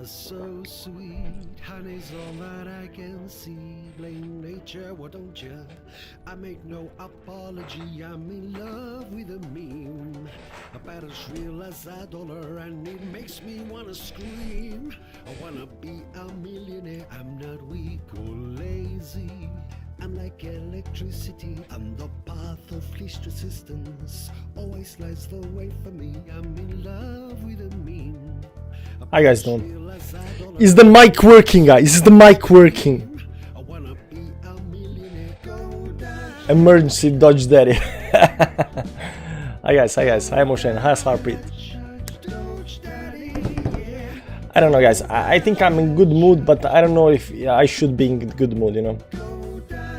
so sweet, honey's all that I can see. Blame nature, why don't you? I make no apology, I'm in love with a meme. About as real as a dollar, and it makes me wanna scream. I wanna be a millionaire, I'm not weak or lazy. I'm like electricity on the path of least resistance. Always lies the way for me, I'm in love with a meme. Hi guys, doing? Is the mic working, guys? Is the mic working? Emergency Dodge Daddy. Hi guys, hi Moshen, hi Harpreet. I don't know guys, I think I'm in good mood, but I don't know if I should be in good mood, you know.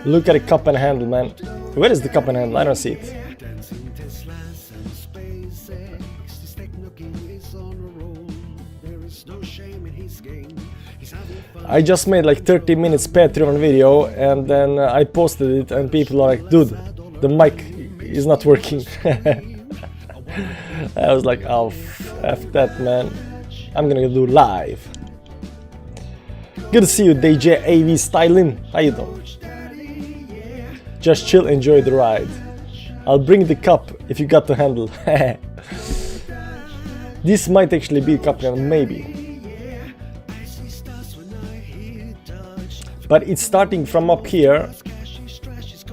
Look at the cup and handle, man. Where is the cup and handle? I don't see it. I just made like 30 minutes Patreon video and then I posted it and people are like, dude, the mic is not working. I was like, oh, F that, man. I'm gonna do live. Good to see you, DJ AV Styling. How you doing? Just chill, enjoy the ride. I'll bring the cup if you got the handle. This might actually be cup handle, maybe. But it's starting from up here.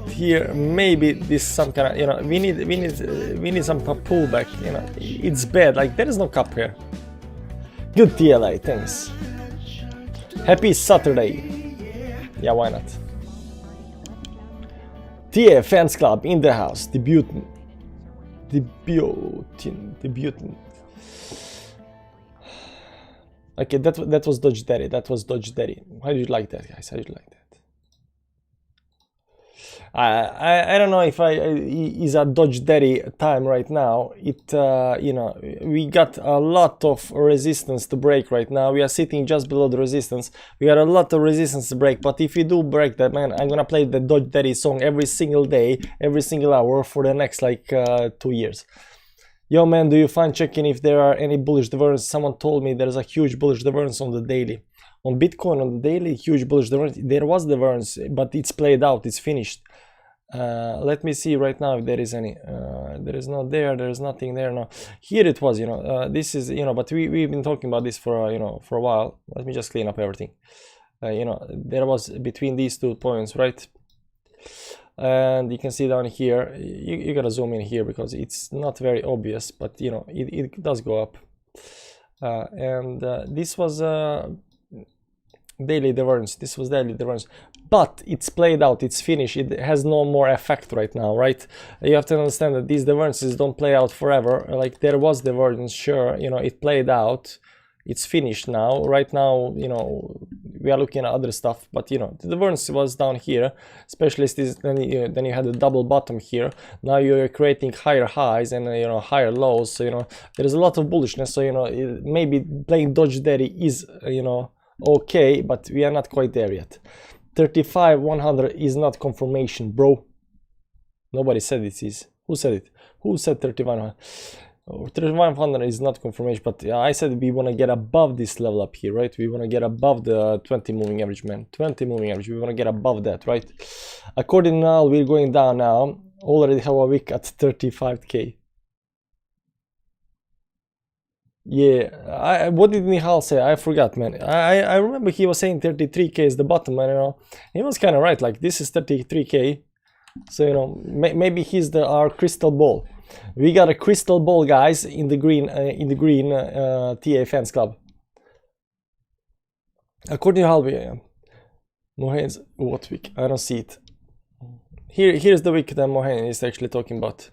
Here, maybe this some kind of, you know, we need some pullback. You know, it's bad. Like there is no cup here. Good TLA, thanks. Happy Saturday. Yeah, why not? TA Fans Club in the house. Debuting. Okay, that was Dodge Daddy. That was Dodge Daddy. How do you like that, guys? How do you like that? I don't know if is a Dodge Daddy time right now. It you know, we got a lot of resistance to break right now. We are sitting just below the resistance. We got a lot of resistance to break. But if we do break that, man, I'm gonna play the Dodge Daddy song every single day, every single hour for the next like 2 years. Yo man, do you find checking if there are any bullish divergence? Someone told me there's a huge bullish divergence on the daily. On Bitcoin, on the daily, huge bullish divergence. There was divergence, but it's played out, it's finished. Let me see right now if there is any. There is not there, there is nothing there, no. Here it was, you know, this is, you know, but we've been talking about this for, you know, for a while. Let me just clean up everything. You know, there was between these 2 points, right? And you can see down here, you gotta zoom in here because it's not very obvious, but you know, it does go up. This was daily divergence. This was daily divergence, but it's played out, it's finished, it has no more effect right now, right? You have to understand that these divergences don't play out forever. Like there was divergence, sure, you know, it played out, it's finished now. Right now, you know, we are looking at other stuff, but you know, the divergence was down here, especially this, then you had a double bottom here. Now you're creating higher highs and you know, higher lows, so you know, there is a lot of bullishness. So you know, maybe playing Dodge Daddy is, you know, okay, but we are not quite there yet. 35,100 is not confirmation, bro. Nobody said it is. Who said it? Who said 35,100? 35,100 is not confirmation, but I said we want to get above this level up here, right? We want to get above the 20 moving average, man. 20 moving average, we want to get above that, right? According now, we're going down now. Already have a wick at 35k. Yeah, what did Nihal say? I forgot, man. I remember he was saying 33k is the bottom, and you know, he was kind of right. Like this is 33k, so you know, maybe he's our crystal ball. We got a crystal ball, guys, in the green TA Fans Club. According to Halby, Mohane's what wick? I don't see it. Here's the wick that Mohane is actually talking about.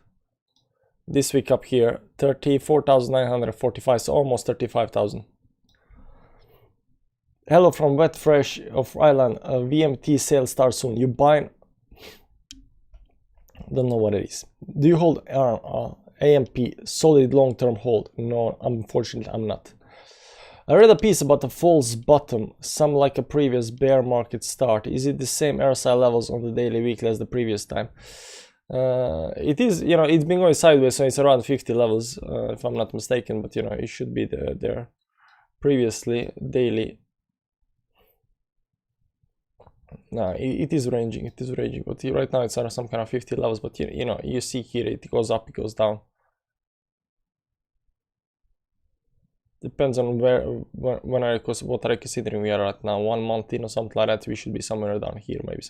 This week up here, 34,945, so almost 35,000. Hello from Wet Fresh of Ireland. VMT sale starts soon. You buy? Don't know what it is. Do you hold AMP solid long-term hold? No, unfortunately, I'm not. I read a piece about a false bottom, some like a previous bear market start. Is it the same RSI levels on the daily, weekly as the previous time? It is, you know, it's been going sideways, so it's around 50 levels, if I'm not mistaken, but you know, it should be there previously daily. No, it is ranging, but right now it's at some kind of 50 levels, but you know, you see here it goes up, it goes down. Depends on what are you considering we are at now, 1 month in or something like that. We should be somewhere down here, maybe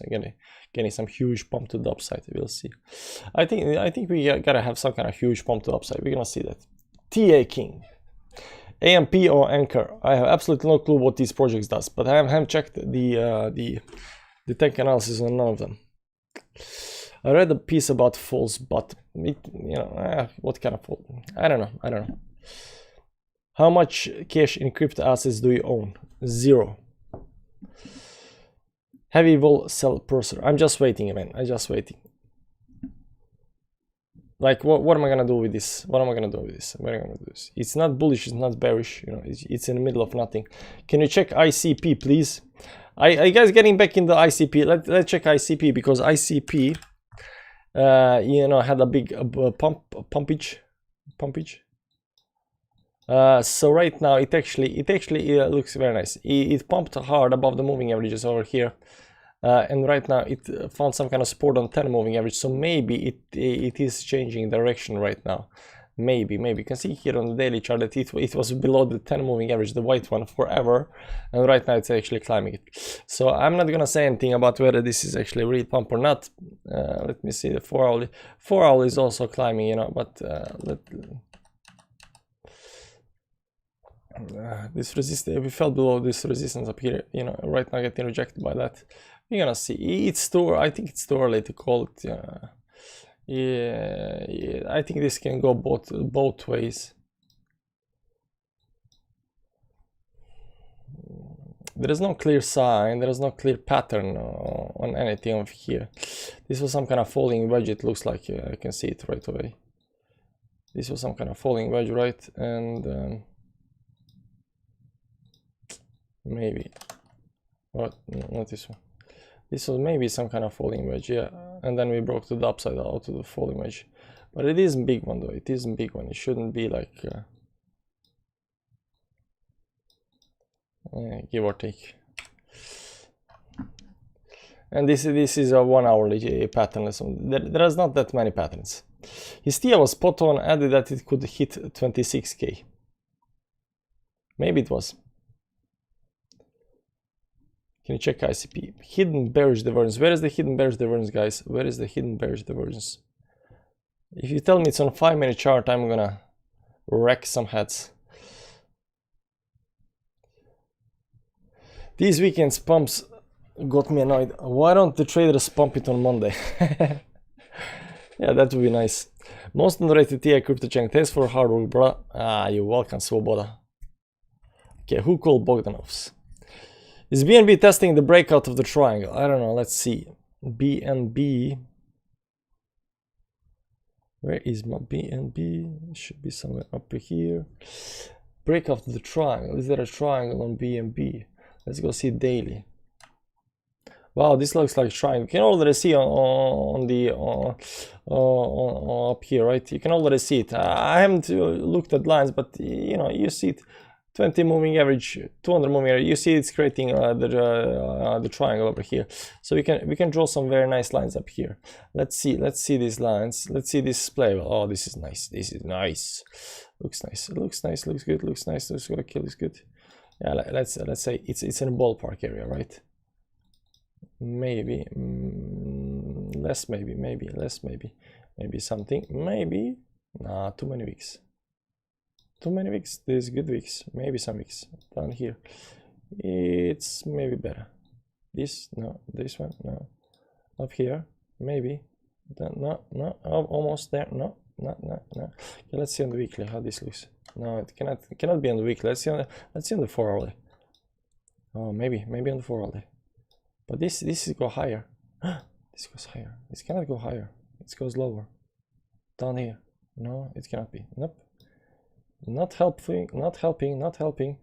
getting some huge pump to the upside. We'll see. I think we gotta have some kind of huge pump to the upside. We're gonna see that. TA King, AMP or Anchor. I have absolutely no clue what these projects does, but I haven't checked the tech analysis on none of them. I read a piece about false, but it, you know, what kind of false? I don't know. How much cash in crypto assets do you own? 0. Heavy will sell purser. I'm just waiting, man. I'm just waiting. Like, what am I gonna do with this? What am I gonna do with this? What am I gonna do this? It's not bullish. It's not bearish. You know, it's in the middle of nothing. Can you check ICP, please? Are you guys getting back in the ICP? Let's check ICP, because ICP, you know, had a big pumpage. So right now it actually looks very nice. It pumped hard above the moving averages over here, and right now it found some kind of support on 10 moving average. So maybe it is changing direction right now. Maybe you can see here on the daily chart that it was below the 10 moving average, the white one, forever, and right now it's actually climbing it. So I'm not gonna say anything about whether this is actually a real pump or not. Let me see the 4 hour is also climbing, you know, but this resistance, we fell below this resistance up here, you know, right now getting rejected by that. We're gonna see. I think it's too early to call it. Yeah, I think this can go both ways. There is no clear sign, there is no clear pattern on anything over here. This was some kind of falling wedge, it looks like. I can see it right away. This was some kind of falling wedge, right? And maybe, what? No, not this one. This was maybe some kind of falling wedge, yeah. And then we broke to the upside out to the falling wedge. But it isn't big one though. It isn't big one. It shouldn't be like give or take. And this is a 1 hourly pattern. There is not that many patterns. Histia was spot on, added that it could hit 26k. Maybe it was. Can you check ICP? Hidden bearish divergence. Where is the hidden bearish divergence, guys? Where is the hidden bearish divergence? If you tell me it's on 5-minute chart, I'm gonna wreck some heads. These weekend's pumps got me annoyed. Why don't the traders pump it on Monday? Yeah, that would be nice. Most underrated TI crypto chain. Thanks for hard work, bro. You're welcome, Svoboda. Okay, who called Bogdanovs? Is BNB testing the breakout of the triangle? I don't know. Let's see. BNB. Where is my BNB? It should be somewhere up here. Breakout of the triangle. Is there a triangle on BNB? Let's go see daily. Wow, this looks like a triangle. You can already see on the up here, right? You can already see it. I haven't looked at lines, but you know, you see it. 20 moving average, 200 moving average. You see it's creating the triangle over here. So we can draw some very nice lines up here. Let's see these lines. Let's see this display. Oh, this is nice. This is nice. Looks nice. It looks nice. Looks good. Looks nice. Looks good. Okay, looks good. Yeah, let's say it's in a ballpark area, right? Maybe less. Maybe less. Maybe something. Maybe nah. Too many weeks. Too many weeks. There's good weeks. Maybe some weeks down here. It's maybe better. This no. This one no. Up here maybe. No. Almost there. No. Okay, let's see on the weekly how this looks. No, it cannot be on the weekly. Let's see on the 4 hourly. Oh, maybe on the 4 hourly. But this go higher. This goes higher. This cannot go higher. It goes lower. Down here. No, it cannot be. Nope. Not helping.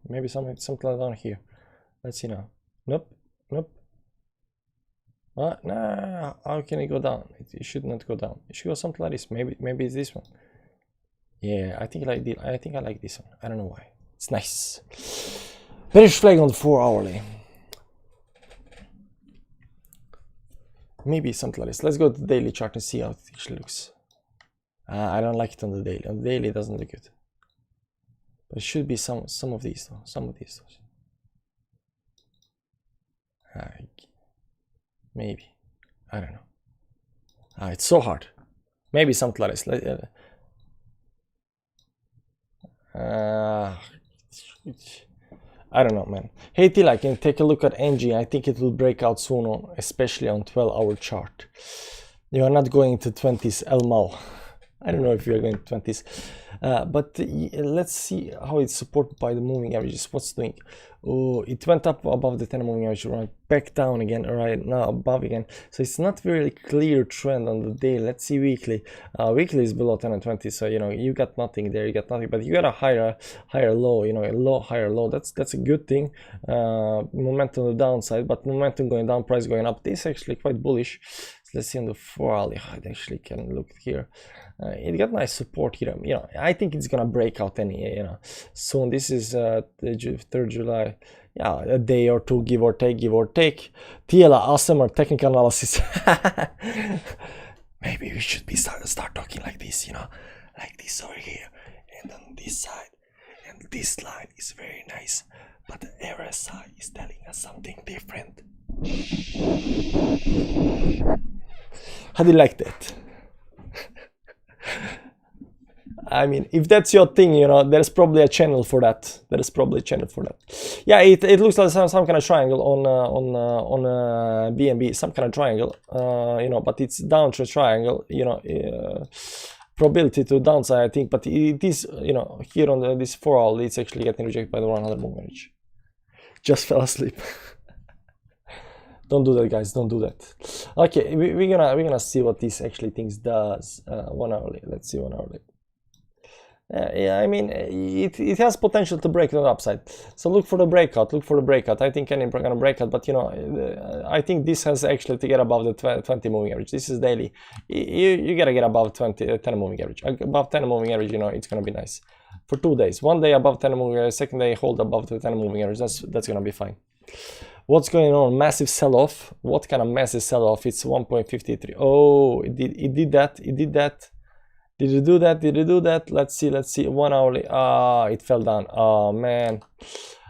Maybe something like down here. Let's see now. Nope. Nah. How can it go down? It should not go down. It should go something like this. Maybe it's this one. Yeah, I think I like this one. I don't know why. It's nice. Bearish flag on the 4 hourly. Maybe something like this. Let's go to the daily chart and see how it actually looks. I don't like it on the daily. On the daily it doesn't look good. But it should be some of these though. Some of these though. Maybe. I don't know. It's so hard. Maybe something like this. I don't know, man. Hey Tila, can you take a look at NG? I think it will break out soon, especially on 12-hour chart. You are not going to 20s, Elmal. I don't know if you are going to 20s, but let's see how it's supported by the moving averages. What's doing? Oh, it went up above the 10 moving average, right back down again, right now above again. So it's not really clear trend on the day. Let's see weekly. Weekly is below 10 and 20, so you know you got nothing there. You got nothing, but you got a higher low. You know, a low, higher low. That's a good thing. Momentum on the downside, but momentum going down, price going up. This is actually quite bullish. So let's see on the 4 hourly. I actually can look here. It got nice support here. You know, I think it's gonna break out soon. This is the 3rd July. Yeah, a day or two, give or take. Tiela, ASMR, technical analysis. Maybe we should be start talking like this, like this over here, and on this side, and this line is very nice, but the RSI is telling us something different. How do you like that? I mean, if that's your thing, there's probably a channel for that. Yeah, it looks like some kind of triangle on BNB, some kind of triangle, but it's downtrend triangle, probability to downside, I think, but it is, here on this 4 hour, it's actually getting rejected by the 100 moving average. Just fell asleep. Don't do that, guys. Don't do that. Okay, we're gonna see what this actually things does. 1 hourly. Let's see 1 hourly. Yeah, I mean, it has potential to break on the upside. So look for the breakout. I think I'm gonna break out, but I think this has actually to get above the 20 moving average. This is daily. You gotta get above 10 moving average. Above 10 moving average, it's gonna be nice for 2 days. 1 day above 10 moving average. Second day hold above the 10 moving average. That's gonna be fine. What's going on? Massive sell-off. What kind of massive sell-off? It's 1.53. Oh, it did that. Did it do that? Let's see. 1 hourly. It fell down. Oh man,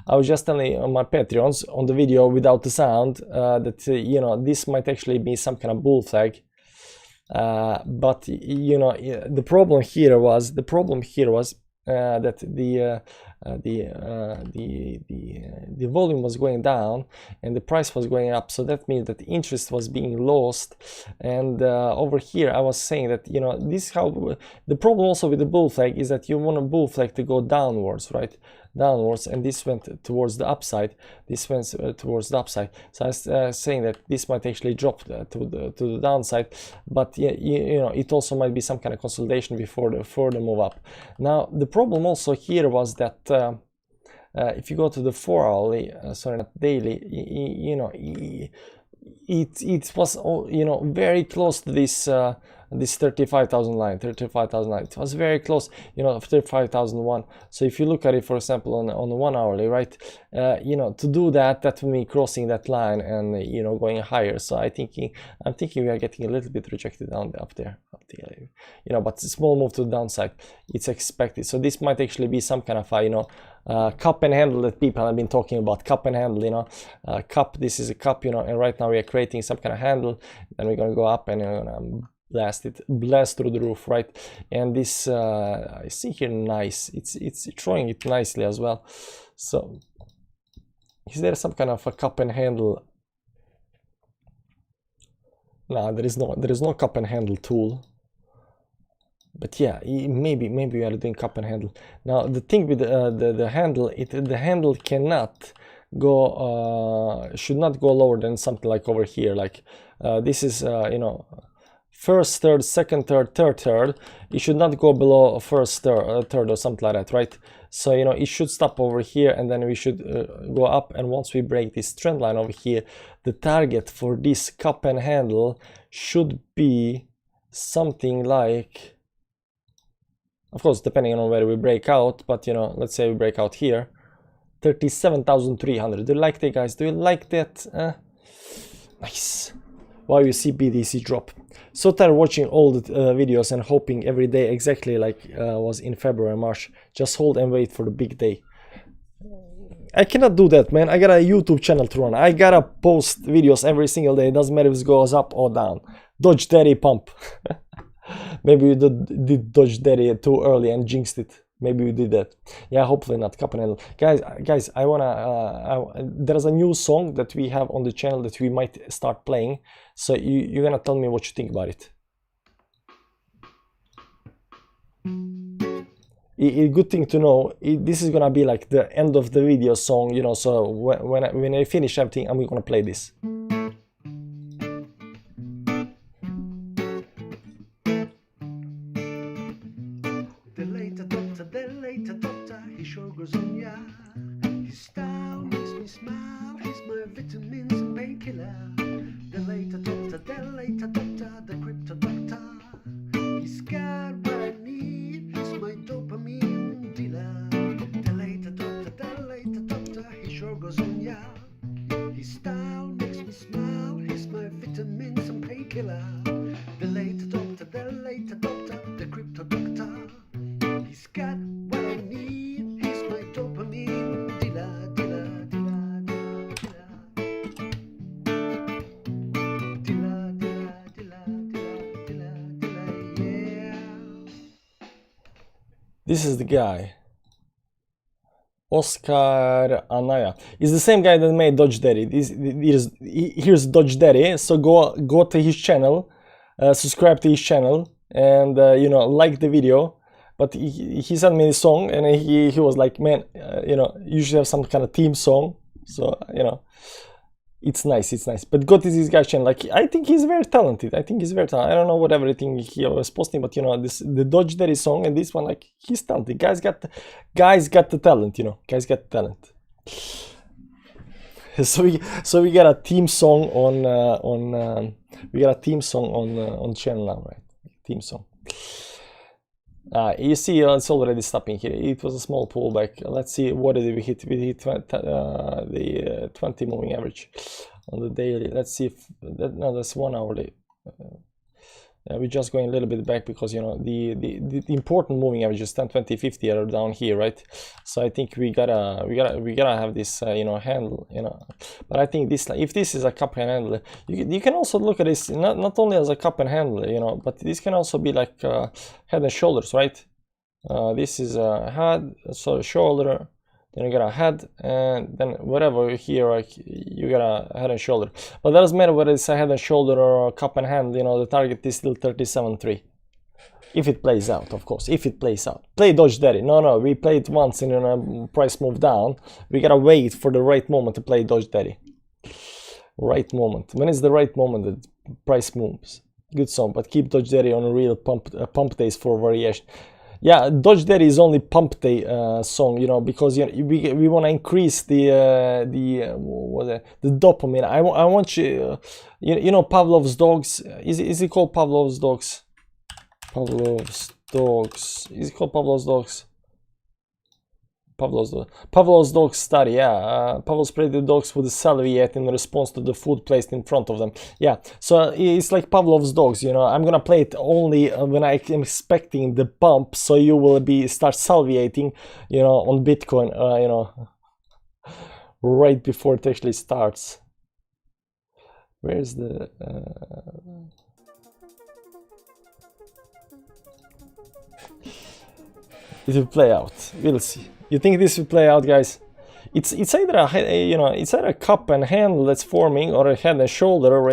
I was just telling on my Patreons on the video without the sound that this might actually be some kind of bull flag. But the problem here was that the volume was going down and the price was going up, so that means that the interest was being lost. And over here I was saying that this is how the problem also with the bull flag is that you want a bull flag to go downwards, right? Downwards, and this went towards the upside. So I was saying that this might actually drop to the downside, but it also might be some kind of consolidation before the further move up. Now the problem also here was that if you go to the 4 hourly, sorry, not daily, it was very close to this 35,000 line. It was very close, 35,001. So if you look at it, for example, on the 1 hourly, right, to do that would mean crossing that line and going higher. So I'm thinking we are getting a little bit rejected up there, but small move to the downside, it's expected. So this might actually be some kind of cup and handle that people have been talking about. Cup and handle, cup. This is a cup, and right now we are creating some kind of handle. Then we're gonna go up and blast through the roof, right? And this I see here, nice. It's throwing it nicely as well. So is there some kind of a cup and handle? No, there is no cup and handle tool. But yeah, maybe we are doing cup and handle. Now the thing with the handle, the handle cannot go should not go lower than something like over here. Like this is first, third, second, third. It should not go below first, third or something like that, right? So it should stop over here, and then we should go up. And once we break this trend line over here, the target for this cup and handle should be something like Of course, depending on where we break out, but you know, let's say we break out here. 37,300. Do you like that, guys? Do you like that? Nice. Wow, you see BTC drop. So tired watching all the videos and hoping every day exactly like was in February and March. Just hold and wait for the big day. I cannot do that, man. I got a YouTube channel to run. I gotta post videos every single day. It doesn't matter if it goes up or down. Dodge Daddy pump. Maybe we did Dodge Daddy too early and jinxed it. Maybe we did that. Yeah, hopefully not. Cup and handle. Guys, I wanna. There's a new song that we have on the channel that we might start playing. So you're gonna tell me what you think about it. Good thing to know. This is gonna be like the end of the video song, you know. So when I finish everything, I'm gonna play this. The doctor, he sure goes on, yeah. His style makes me smile. He's my vitamins and painkiller. The later doctor, the crypto doctor. He's got what I need. He's my dopamine dealer. The later doctor, he sure goes on, yeah. His style makes me smile. He's my vitamins and painkiller. The later doctor, the crypto doctor. He's got what I need. He's my dopamine dealer, dealer, dealer, dealer, dealer, dealer, dealer, yeah. This is the guy. Oscar Anaya. He's the same guy that made Dodge Daddy. Here's Dodge Daddy. So go to his channel, subscribe to his channel, and you know, like the video. But he sent me the song, and he was like, man, you know, you should have some kind of theme song. So, you know, it's nice. But go to this guy's channel. Like, I think he's very talented. I don't know what everything he was posting, but you know, the Dodge Daddy song and this one, like, he's talented. Guys got the talent, you know. Guys got the talent. So we got a theme song on channel now, right? Theme song. You see, it's already stopping here. It was a small pullback. Let's see, what did we hit? We hit the 20 moving average on the daily. Let's see if no, that's 1 hourly. Yeah, we're just going a little bit back because you know the important moving averages 10, 20, 50 are down here, right? So I think we gotta have this you know, handle, you know. But I think this, if this is a cup and handle, you can also look at this not only as a cup and handle, you know, but this can also be like head and shoulders, right? This is a head, so shoulder, then you got a head, and then whatever here, like, you got a head and shoulder. But it doesn't matter whether it's a head and shoulder or a cup and hand, you know, the target is still 37.3. If it plays out, of course, if it plays out. Play Dodge Daddy. No, we played once and then price moved down. We gotta wait for the right moment to play Dodge Daddy. Right moment. When is the right moment that price moves? Good song, but keep Dodge Daddy on a real pump days for variation. Yeah, Dodge Daddy is only pump day song, you know, because you know, we want to increase the dopamine. I want you, you know, Pavlov's dogs. Is it called Pavlov's dogs? Pavlov's dogs. Is it called Pavlov's dogs? Pavlov's dog study, yeah. Pavlov sprayed the dogs with the salviette in response to the food placed in front of them. Yeah, so it's like Pavlov's dogs, you know. I'm gonna play it only when I'm expecting the pump, so you will start salviating, you know, on Bitcoin, you know, right before it actually starts. Where's the... It will play out. We'll see. You think this will play out, guys? It's either a, you know, it's either a cup and handle that's forming, or a head and shoulder. Or,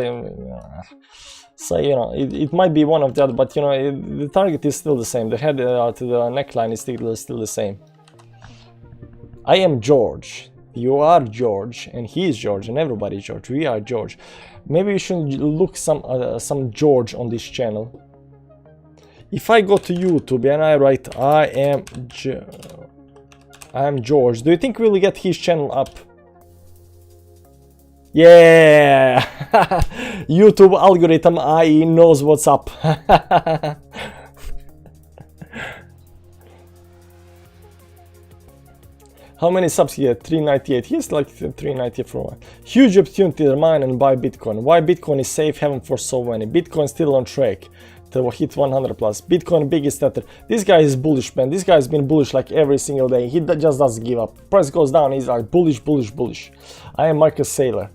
so you know, it might be one of the other, but you know, the target is still the same. The head to the neckline is still the same. I am George. You are George, and he is George, and everybody is George. We are George. Maybe we should look some George on this channel. If I go to YouTube and I write I am George, do you think we'll get his channel up? Yeah! YouTube algorithm IE knows what's up. How many subs he had? 398. He's like 398 for a while. Huge opportunity to mine and buy Bitcoin. Why Bitcoin is safe haven for so many. Bitcoin still on track to hit 100 plus. Bitcoin biggest tether. This guy is bullish, man. This guy's been bullish like every single day. He just doesn't give up. Price goes down, he's like bullish, bullish, bullish. I am Michael Saylor.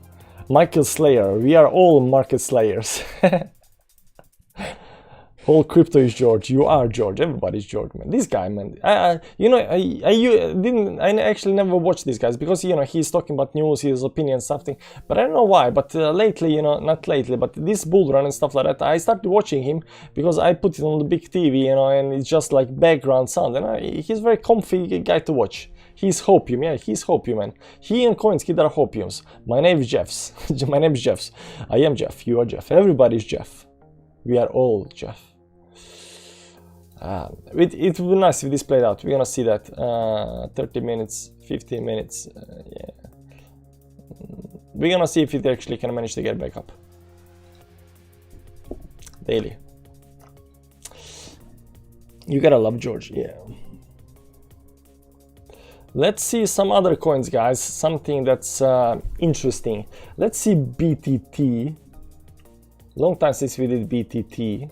Michael Slayer. We are all market slayers. Whole crypto is George. You are George. Everybody's George, man. This guy, man. I actually never watched these guys because he's talking about news, his opinions, something. But I don't know why. But lately, not lately, but this bull run and stuff like that, I started watching him because I put it on the big TV, and it's just like background sound. And he's very comfy guy to watch. He's hopium, yeah, he's hopium, man. He and Koinski, they're hopiums. My name is Jeffs. My name is Jeffs. I am Jeff. You are Jeff. Everybody's Jeff. We are all Jeff. It would be nice if this played out. We're gonna see that 30 minutes, 15 minutes. Yeah, we're gonna see if it actually can manage to get back up. Daily. You gotta love George, yeah. Let's see some other coins, guys. Something that's interesting. Let's see BTT. Long time since we did BTT.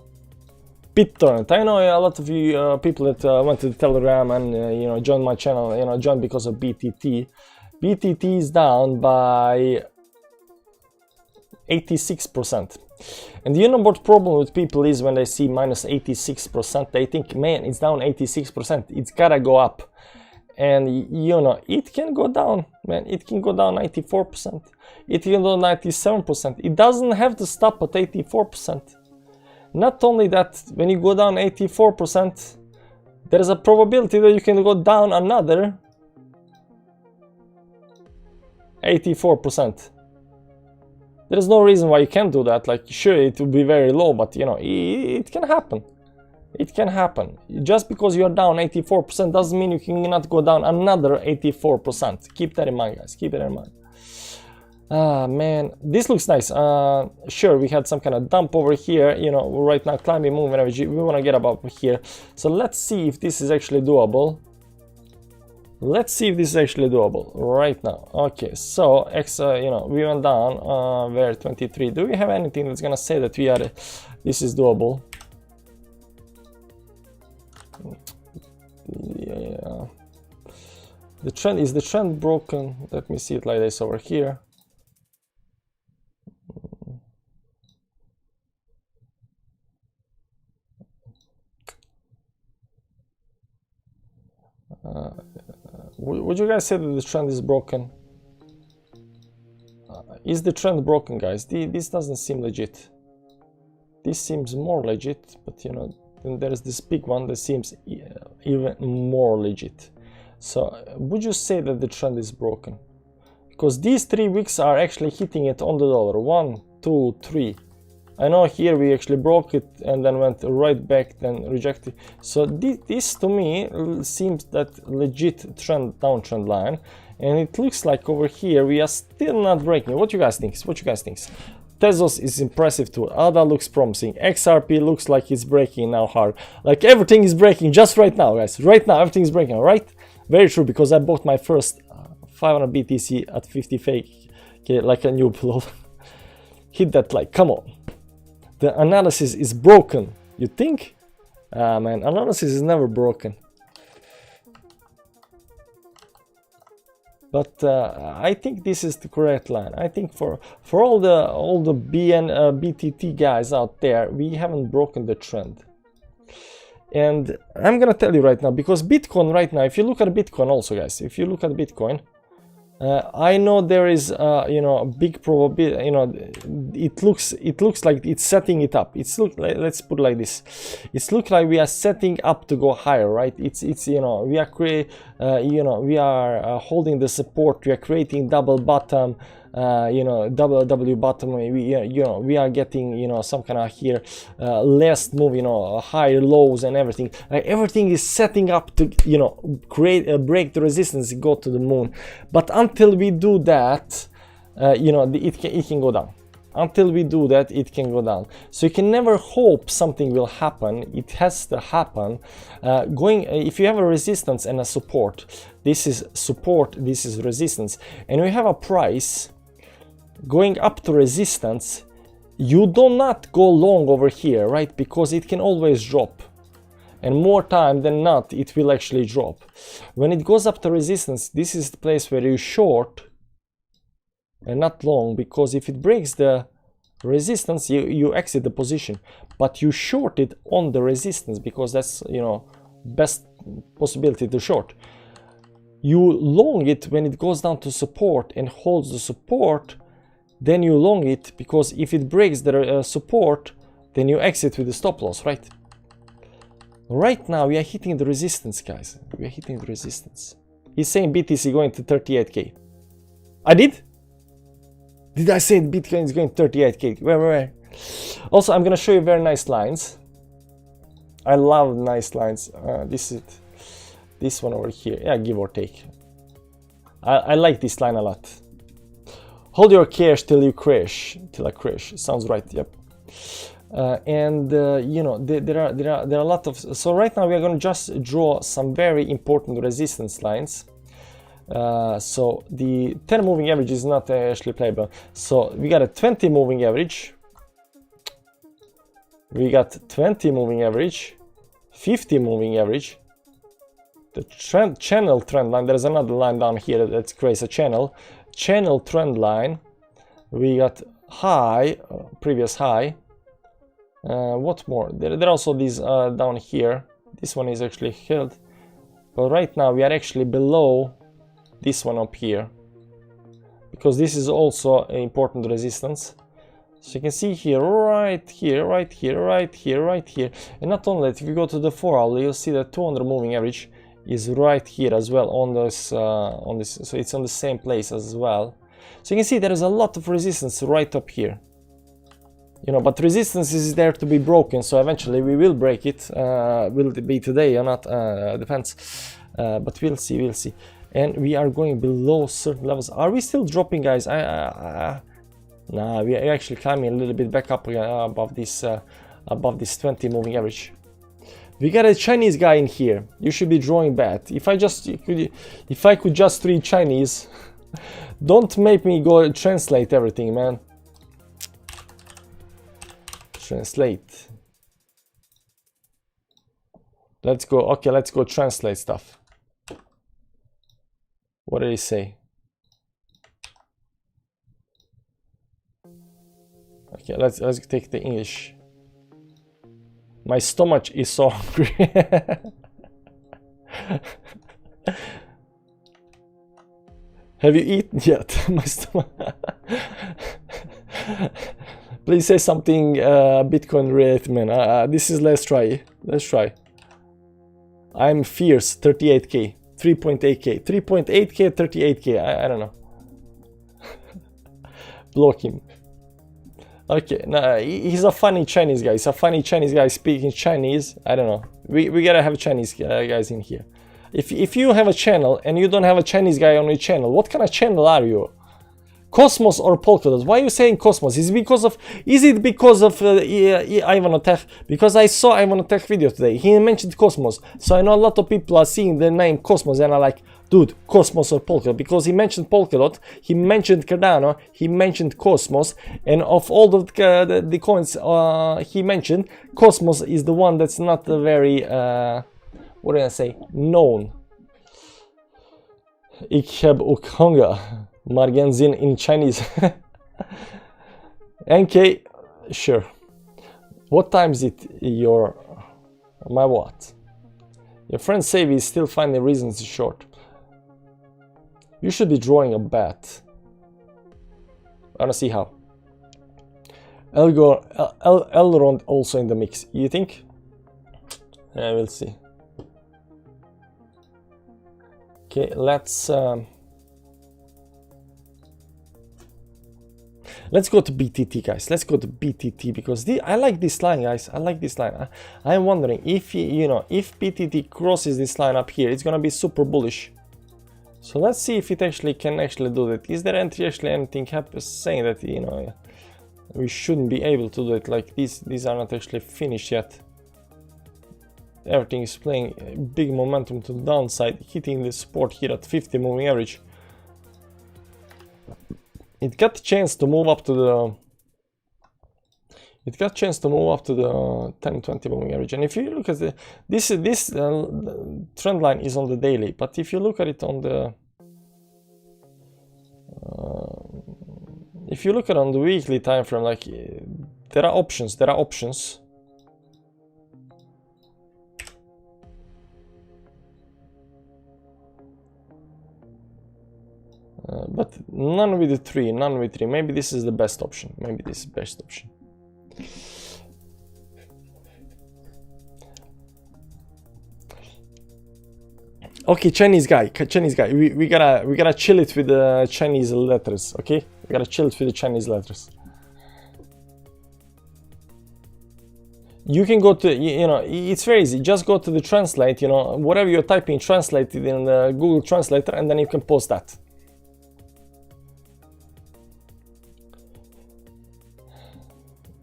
BitTorrent. I know a lot of you people that went to the Telegram and joined my channel. Joined because of BTT. BTT is down by 86%. And what problem with people is when they see minus 86%? They think, man, it's down 86%. It's gotta go up. And it can go down, man. It can go down 94%. It can go 97%. It doesn't have to stop at 84%. Not only that, when you go down 84%, there is a probability that you can go down another 84%. There is no reason why you can't do that. Like, sure, it will be very low, but it can happen. It can happen. Just because you're down 84% doesn't mean you cannot go down another 84%. Keep that in mind, guys. Keep it in mind. Man, this looks nice. Sure, we had some kind of dump over here. We're right now climbing moving average. We want to get up here. So let's see if this is actually doable. Let's see if this is actually doable right now. Okay, so we went down. We're 23. Do we have anything that's gonna say that this is doable? Yeah. The trend broken? Let me see it like this over here. Would you guys say that the trend is broken? Is the trend broken, guys? This doesn't seem legit. This seems more legit, but then there is this big one that seems even more legit. So would you say that the trend is broken? Because these 3 weeks are actually hitting it on the dollar. 1, 2, 3. I know here we actually broke it and then went right back, then rejected. So this to me seems that legit downtrend line, and it looks like over here we are still not breaking. What you guys think? Tezos is impressive too. ADA looks promising. XRP looks like it's breaking now hard. Like everything is breaking just right now, guys. Right now everything is breaking, right? Very true, because I bought my first 500 BTC at 50 fake, okay, like a noob. Lol. Hit that like, come on. The analysis is broken. You think? Man, analysis is never broken. But I think this is the correct line. I think for all the BTT guys out there, we haven't broken the trend. And I'm gonna tell you right now, because Bitcoin right now, if you look at Bitcoin also, guys, if you look at Bitcoin, I know there is a big probability. It looks like it's setting it up. Let's put it like this. It's look like we are setting up to go higher, right? We are holding the support. We are creating double bottom. Double W bottom. We are getting some kind of here less move. Higher lows and everything. Like everything is setting up to create break the resistance, go to the moon. But until we do that, it can go down. Until we do that, it can go down. So you can never hope something will happen. It has to happen. If you have a resistance and a support, this is support, this is resistance, and we have a price going up to resistance, you do not go long over here, right? Because it can always drop. And more time than not, it will actually drop. When it goes up to resistance, this is the place where you short and not long, because if it breaks the resistance, you exit the position. But you short it on the resistance, because that's, you know, best possibility to short. You long it when it goes down to support and holds the support, then you long it, because if it breaks the support, then you exit with the stop loss, right? Right now we are hitting the resistance, guys. We are hitting the resistance. He's saying BTC going to 38k. I did? Did I say Bitcoin is going to 38k? Where? Also, I'm gonna show you very nice lines. I love nice lines. This is it. This one over here, yeah, give or take. I like this line a lot. Hold your cash till you crash. Till I crash. Sounds right. Yep. You know, there are a lot of. So right now we are going to just draw some very important resistance lines. So the 10 moving average is not actually playable. So we got a 20 moving average. We got 20 moving average, 50 moving average. The channel trend line. There's another line down here that creates a channel. Channel trend line. We got high, previous high. What more? There are also these down here. This one is actually held, but right now we are actually below this one up here, because this is also an important resistance. So you can see here, right here, right here, right here, right here. And not only that, if you go to the 4-hour, you'll see that 200 moving average is right here as well on this, so it's on the same place as well. So you can see there is a lot of resistance right up here. You know, but resistance is there to be broken, so eventually we will break it. Will it be today or not? Depends. But we'll see. And we are going below certain levels. Are we still dropping, guys? Nah, we are actually climbing a little bit back up above this 20 moving average. We got a Chinese guy in here. You should be drawing bad. If I could just read Chinese, don't make me go translate everything, man. Translate. Let's go. Okay, let's go translate stuff. What did he say? Okay, let's take the English. My stomach is so hungry. Have you eaten yet? My stomach. Please say something Bitcoin related, man. This is let's try. I'm fierce. 38k, 3.8k, 3.8k, 38k. I don't know. Block him. Okay, nah, he's a funny Chinese guy. He's a funny Chinese guy speaking Chinese. I don't know. We gotta have Chinese guys in here. If you have a channel and you don't have a Chinese guy on your channel, what kind of channel are you? Cosmos or Polkadot? Why are you saying Cosmos? Is it because of Ivanotech? Because I saw Ivanotech video today. He mentioned Cosmos, so I know a lot of people are seeing the name Cosmos and are like, dude, Cosmos or Polkadot? Because he mentioned Polkadot, he mentioned Cardano, he mentioned Cosmos, and of all the coins he mentioned, Cosmos is the one that's not very what did I say? Known. Ich habe auch Hunger. Margenzin in Chinese. NK, sure. What time is it? My what? Your friend Savvy is still finding reasons to short. You should be drawing a bat. I don't see how. Elrond also in the mix. You think? Yeah, we'll see. Okay, let's go to BTT, guys. Let's go to BTT because I like this line, guys. I like this line. I'm wondering if if BTT crosses this line up here, it's gonna be super bullish. So let's see if it actually can do that. Is there actually anything saying that We shouldn't be able to do it. Like these are not actually finished yet. Everything is playing big momentum to the downside, hitting the support here at 50 moving average. It got a chance to move up to the 10-20 moving average. And if you look at this trend line is on the daily, but if you look at it on the if you look at it on the weekly time frame, like there are options. But none with the 3, none with 3. Maybe this is the best option. Okay, Chinese guy. We gotta chill it with the Chinese letters. Okay, we gotta chill it with the Chinese letters. You can go to, you know, it's very easy. Just go to the translate. You know, whatever you're typing, translate it in the Google Translator, and then you can post that.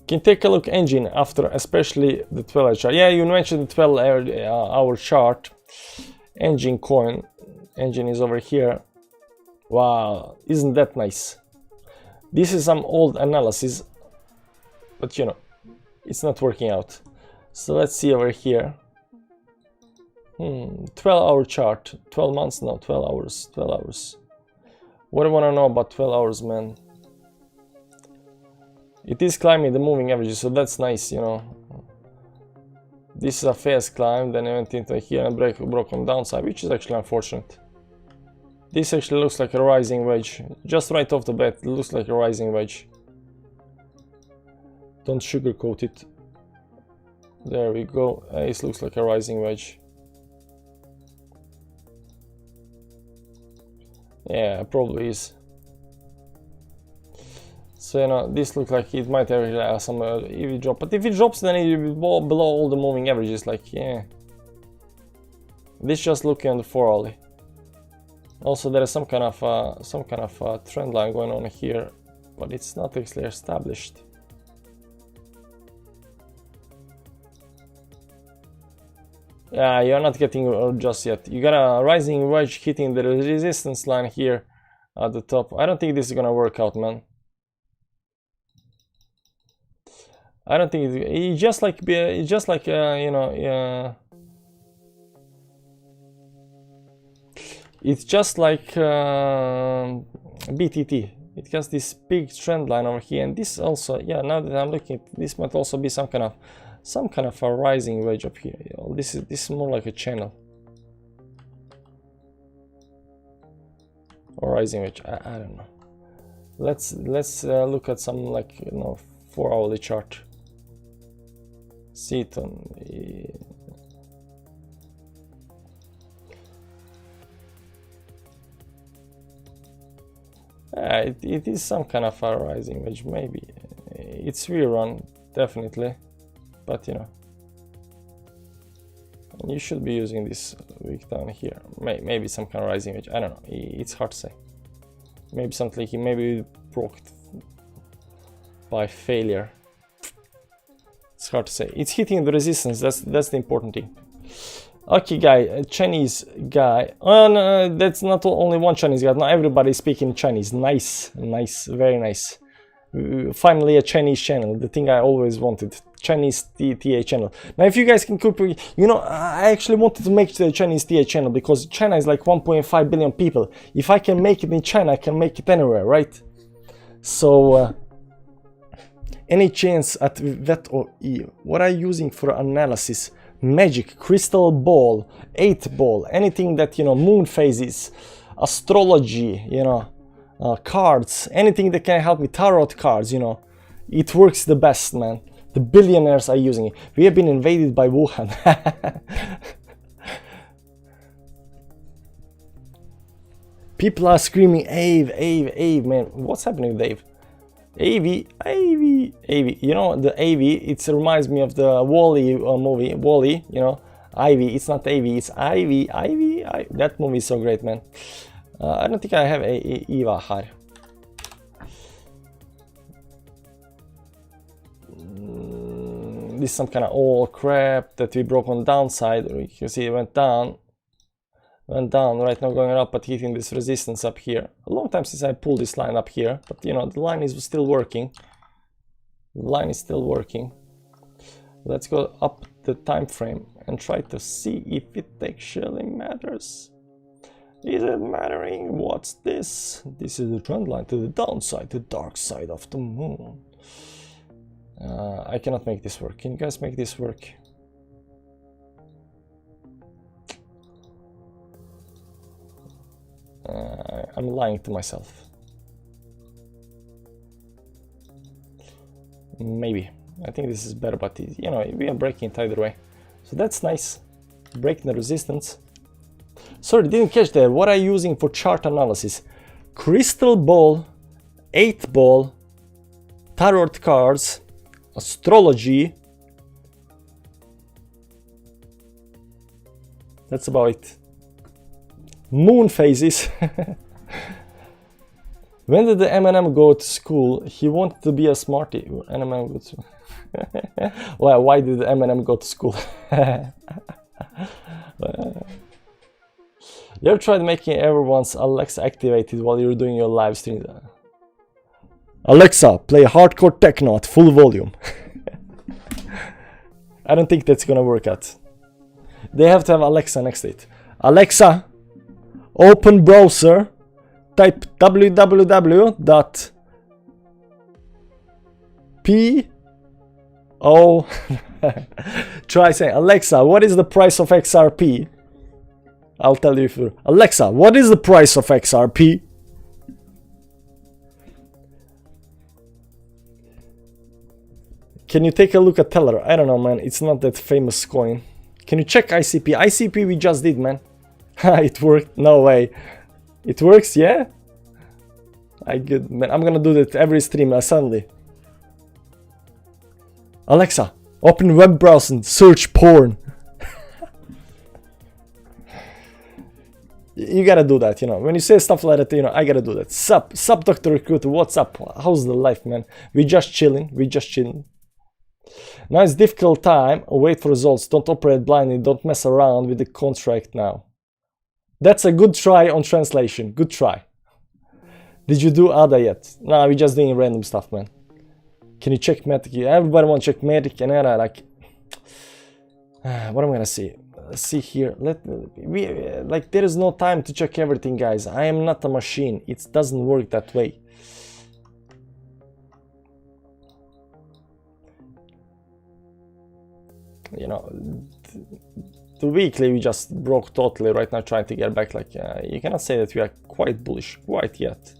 Can take a look engine after, especially the 12-hour chart. Yeah, you mentioned the 12-hour chart. Engine coin. Engine is over here. Wow, isn't that nice? This is some old analysis, but you know, it's not working out. So let's see over here. 12-hour chart. 12 months? No, 12 hours. 12 hours. What do I want to know about 12 hours, man? It is climbing the moving averages, so that's nice, you know. This is a fast climb, then I went into here and broke on downside, which is actually unfortunate. This actually looks like a rising wedge. Just right off the bat, it looks like a rising wedge. Don't sugarcoat it. There we go. It looks like a rising wedge. Yeah, it probably is. So, you know, this looks like it might have some EV drop, but if it drops, then it will be below all the moving averages. Like, yeah, this just looking on the 4-hourly. Also, there is some kind of trend line going on here, but it's not actually established. Yeah, you're not getting just yet. You got a rising wedge hitting the resistance line here at the top. I don't think this is gonna work out, man. I don't think it's just like you know, it's just like BTT. It has this big trend line over here, and this also, yeah. Now that I'm looking, this might also be some kind of a rising wedge up here. You know, this is more like a channel or rising wedge. I don't know. Let's look at some, like, you know, 4-hourly chart. See it on. It is some kind of a rising wedge, maybe. It's rerun, definitely, but you know, you should be using this week down here. Maybe some kind of rising wedge. I don't know. It's hard to say. Maybe something like maybe broke by failure. It's hard to say. It's hitting the resistance. That's the important thing. Okay, guy, Chinese guy. Oh no, that's not only one Chinese guy. Now everybody is speaking Chinese. Nice, very nice. Finally, a Chinese channel. The thing I always wanted. Chinese TA channel. Now, if you guys can cook, you know, I actually wanted to make the Chinese TA channel because China is like 1.5 billion people. If I can make it in China, I can make it anywhere, right? So. Any chance at VET or E? What are you using for analysis? Magic, crystal ball, 8 ball, anything that, you know, moon phases, astrology, you know, cards, anything that can help me, tarot cards, you know, it works the best, man. The billionaires are using it. We have been invaded by Wuhan. People are screaming, Ave, man. What's happening with Dave? AV, you know, the AV, it reminds me of the Wall-E movie, Wall-E, you know, Ivy, it's not AV, it's Ivy, that movie is so great, man. I don't think I have Eva here. this is some kind of old crap that we broke on the downside. You can see it went down, right now going up, but hitting this resistance up here. A long time since I pulled this line up here, but you know, the line is still working. The line is still working. Let's go up the time frame and try to see if it actually matters. Is it mattering? What's this? This is the trend line to the downside, the dark side of the moon. I cannot make this work. Can you guys make this work? I'm lying to myself. Maybe. I think this is better, but you know, we are breaking it either way. So that's nice. Breaking the resistance. Sorry, didn't catch that. What are you using for chart analysis? Crystal ball, 8 ball, tarot cards, astrology. That's about it. Moon phases. When did the Eminem go to school? He wanted to be a smarty. Eminem go to well, why did Eminem go to school? You ever tried making everyone's Alexa activated while you're doing your live stream? Alexa, play hardcore techno at full volume. I don't think that's gonna work out. They have to have Alexa next to it. Alexa, open browser, type www.p-o try saying, Alexa, what is the price of XRP? I'll tell you if you're... Alexa, what is the price of XRP? Can you take a look at Teller? I don't know, man. It's not that famous coin. Can you check ICP? ICP we just did, man. It worked. No way. It works, yeah? Good, man. I'm gonna do that every stream suddenly. Alexa, open web browser and search porn. You gotta do that, you know. When you say stuff like that, you know, I gotta do that. Sup, Dr. Recruiter, what's up? How's the life, man? We just chilling. Now it's difficult time. Wait for results. Don't operate blindly. Don't mess around with the contract now. That's a good try on translation. Good try. Did you do ADA yet? No, we're just doing random stuff, man. Can you check Matic? Everybody wants to check Matic and ADA. Like, what am I gonna see? Let's see here. Like, there is no time to check everything, guys. I am not a machine. It doesn't work that way. You know, the weekly we just broke totally right now, trying to get back. Like, you cannot say that we are quite bullish quite yet.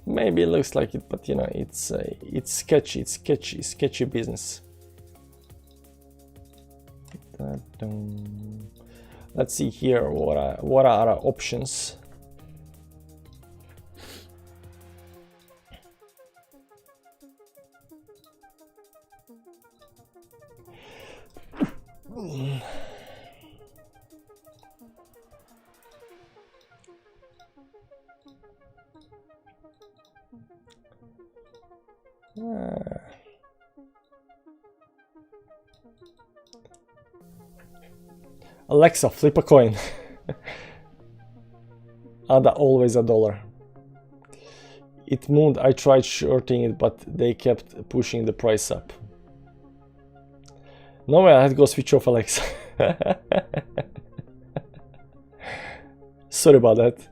Maybe it looks like it, but you know, it's sketchy. It's sketchy business. Let's see here. What are our options? Alexa, flip a coin. ADA, always $1. It moved. I tried shorting it, but they kept pushing the price up. No way, I had to go switch off Alexa. Sorry about that.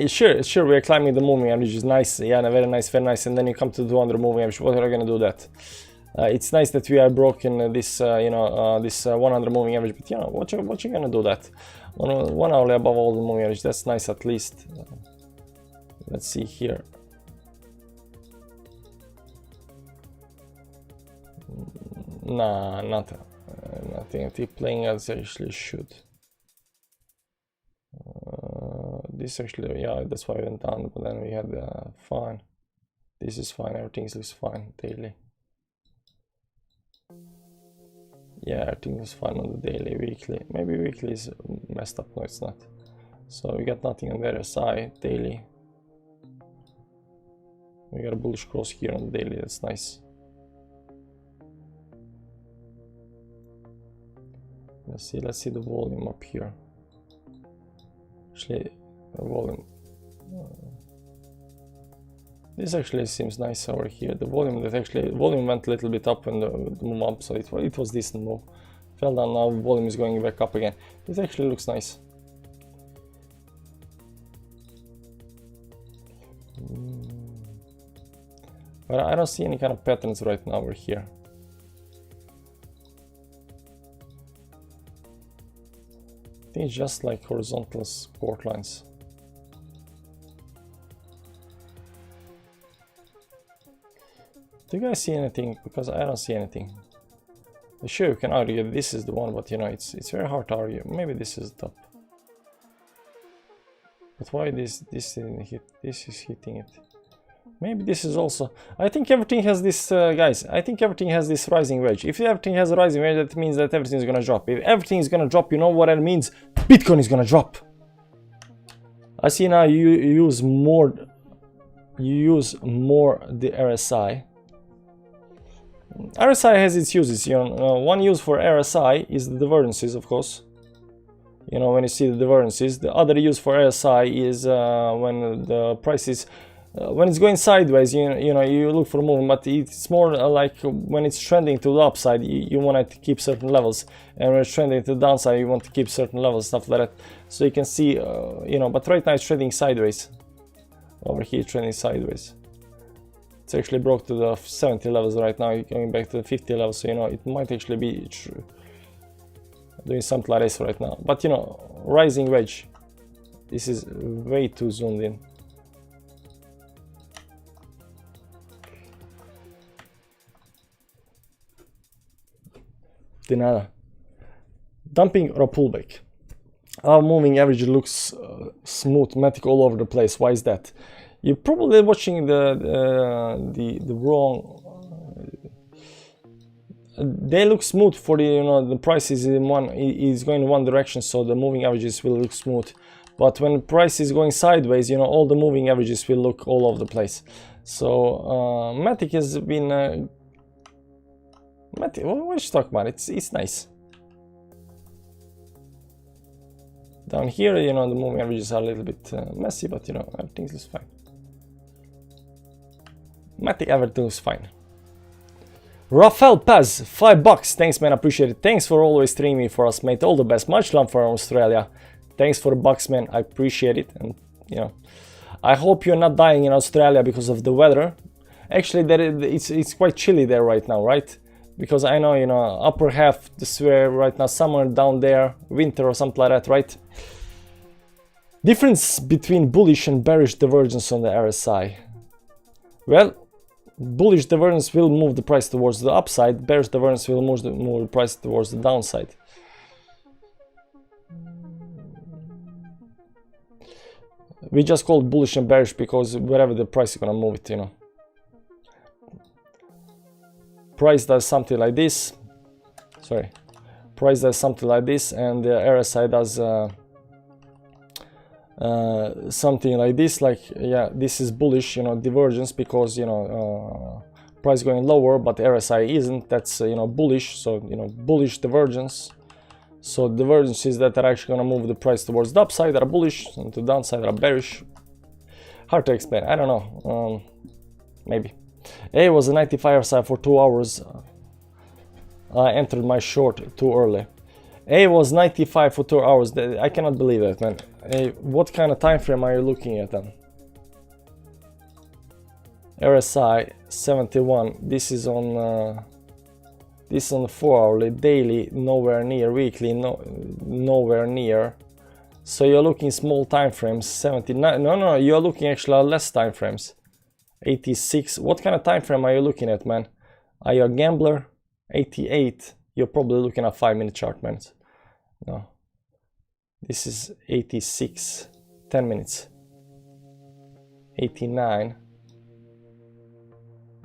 Sure, we are climbing the moving average, which is nice. Yeah, very nice, and then you come to the 200 moving average. What are you gonna do that? It's nice that we are broken this, this 100 moving average, but you know, what you gonna do that? 1 hourly above all the moving average, that's nice at least. Let's see here. Nah, nothing. I think playing as actually should. This actually, yeah, that's why I went down, but then we had fine. This is fine, everything looks fine daily. Yeah, everything looks fine on the daily, weekly. Maybe weekly is messed up, no it's not. So we got nothing on the other side, daily. We got a bullish cross here on the daily, that's nice. Let's see the volume up here. Actually, the volume. This actually seems nice over here. The volume went a little bit up when the move up, so it was decent move. Fell down now, volume is going back up again. This actually looks nice. But I don't see any kind of patterns right now over here. I think it's just like horizontal support lines. Do you guys see anything? Because I don't see anything. Sure, you can argue that this is the one, but you know, it's very hard to argue. Maybe this is the top. But why this didn't hit? This is hitting it. Maybe this is also. I think everything has this, guys. I think everything has this rising wedge. If everything has a rising wedge, that means that everything is gonna drop. If everything is gonna drop, you know what that means? Bitcoin is gonna drop. I see now you use more the RSI. RSI has its uses, you know. One use for RSI is the divergences, of course. You know, when you see the divergences. The other use for RSI is when the price is when it's going sideways. You know, you look for movement, but it's more like when it's trending to the upside, you want to keep certain levels, and when it's trending to the downside, you want to keep certain levels, stuff like that. So you can see, you know, but right now it's trending sideways. Over here, trending sideways. It's actually broke to the 70 levels right now, going back to the 50 levels, so you know, it might actually be doing something like this right now. But you know, rising wedge, this is way too zoomed in. De nada. Dumping or a pullback. Our moving average looks smooth, matic all over the place. Why is that? You're probably watching the wrong. They look smooth for the, you know, the price is in one is going in one direction, so the moving averages will look smooth. But when the price is going sideways, you know, all the moving averages will look all over the place. So Matic has been Matic. What should you talk about? It's nice. Down here, you know, the moving averages are a little bit messy, but you know, everything is fine. Matic, everything is fine. Rafael Paz, $5. Thanks, man. Appreciate it. Thanks for always streaming for us, mate. All the best. Much love for Australia. Thanks for the bucks, man. I appreciate it. And you know, I hope you're not dying in Australia because of the weather. Actually, it's quite chilly there right now, right? Because I know, you know, upper half this where right now, summer down there, winter or something like that, right? Difference between bullish and bearish divergence on the RSI. Well, bullish divergence will move the price towards the upside. Bearish divergence will move the price towards the downside. We just call it bullish and bearish because wherever the price is gonna move it, you know. Price does something like this. Sorry. Price does something like this, and the RSI does something like this. Like, yeah, this is bullish, you know, divergence, because, you know, price going lower, but RSI isn't. That's you know, bullish. So, you know, bullish divergence. So divergences that are actually going to move the price towards the upside are bullish, and to the downside are bearish. Hard to explain. I don't know. Maybe. A was a 95 RSI for 2 hours. I entered my short too early. A was 95 for 2 hours. I cannot believe that, man. What kind of time frame are you looking at then? RSI 71. This is on. This is on the 4 hourly, daily, nowhere near, weekly, nowhere near. So you're looking small time frames, 79. No, you're looking actually at less time frames. 86. What kind of time frame are you looking at, man? Are you a gambler? 88. You're probably looking at 5-minute chart, man. No. This is 86. 10 minutes. 89.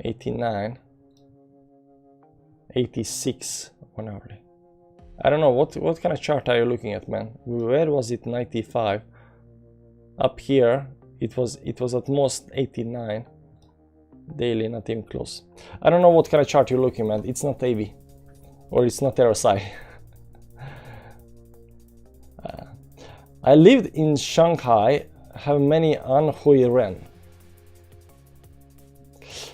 89, 86 1 hourly. I don't know what kind of chart are you looking at, man. Where was it? 95 up here. It was at most 89 daily, not even close. I don't know what kind of chart you're looking at. It's not AV or it's not RSI. I lived in Shanghai, have many Anhui Ren.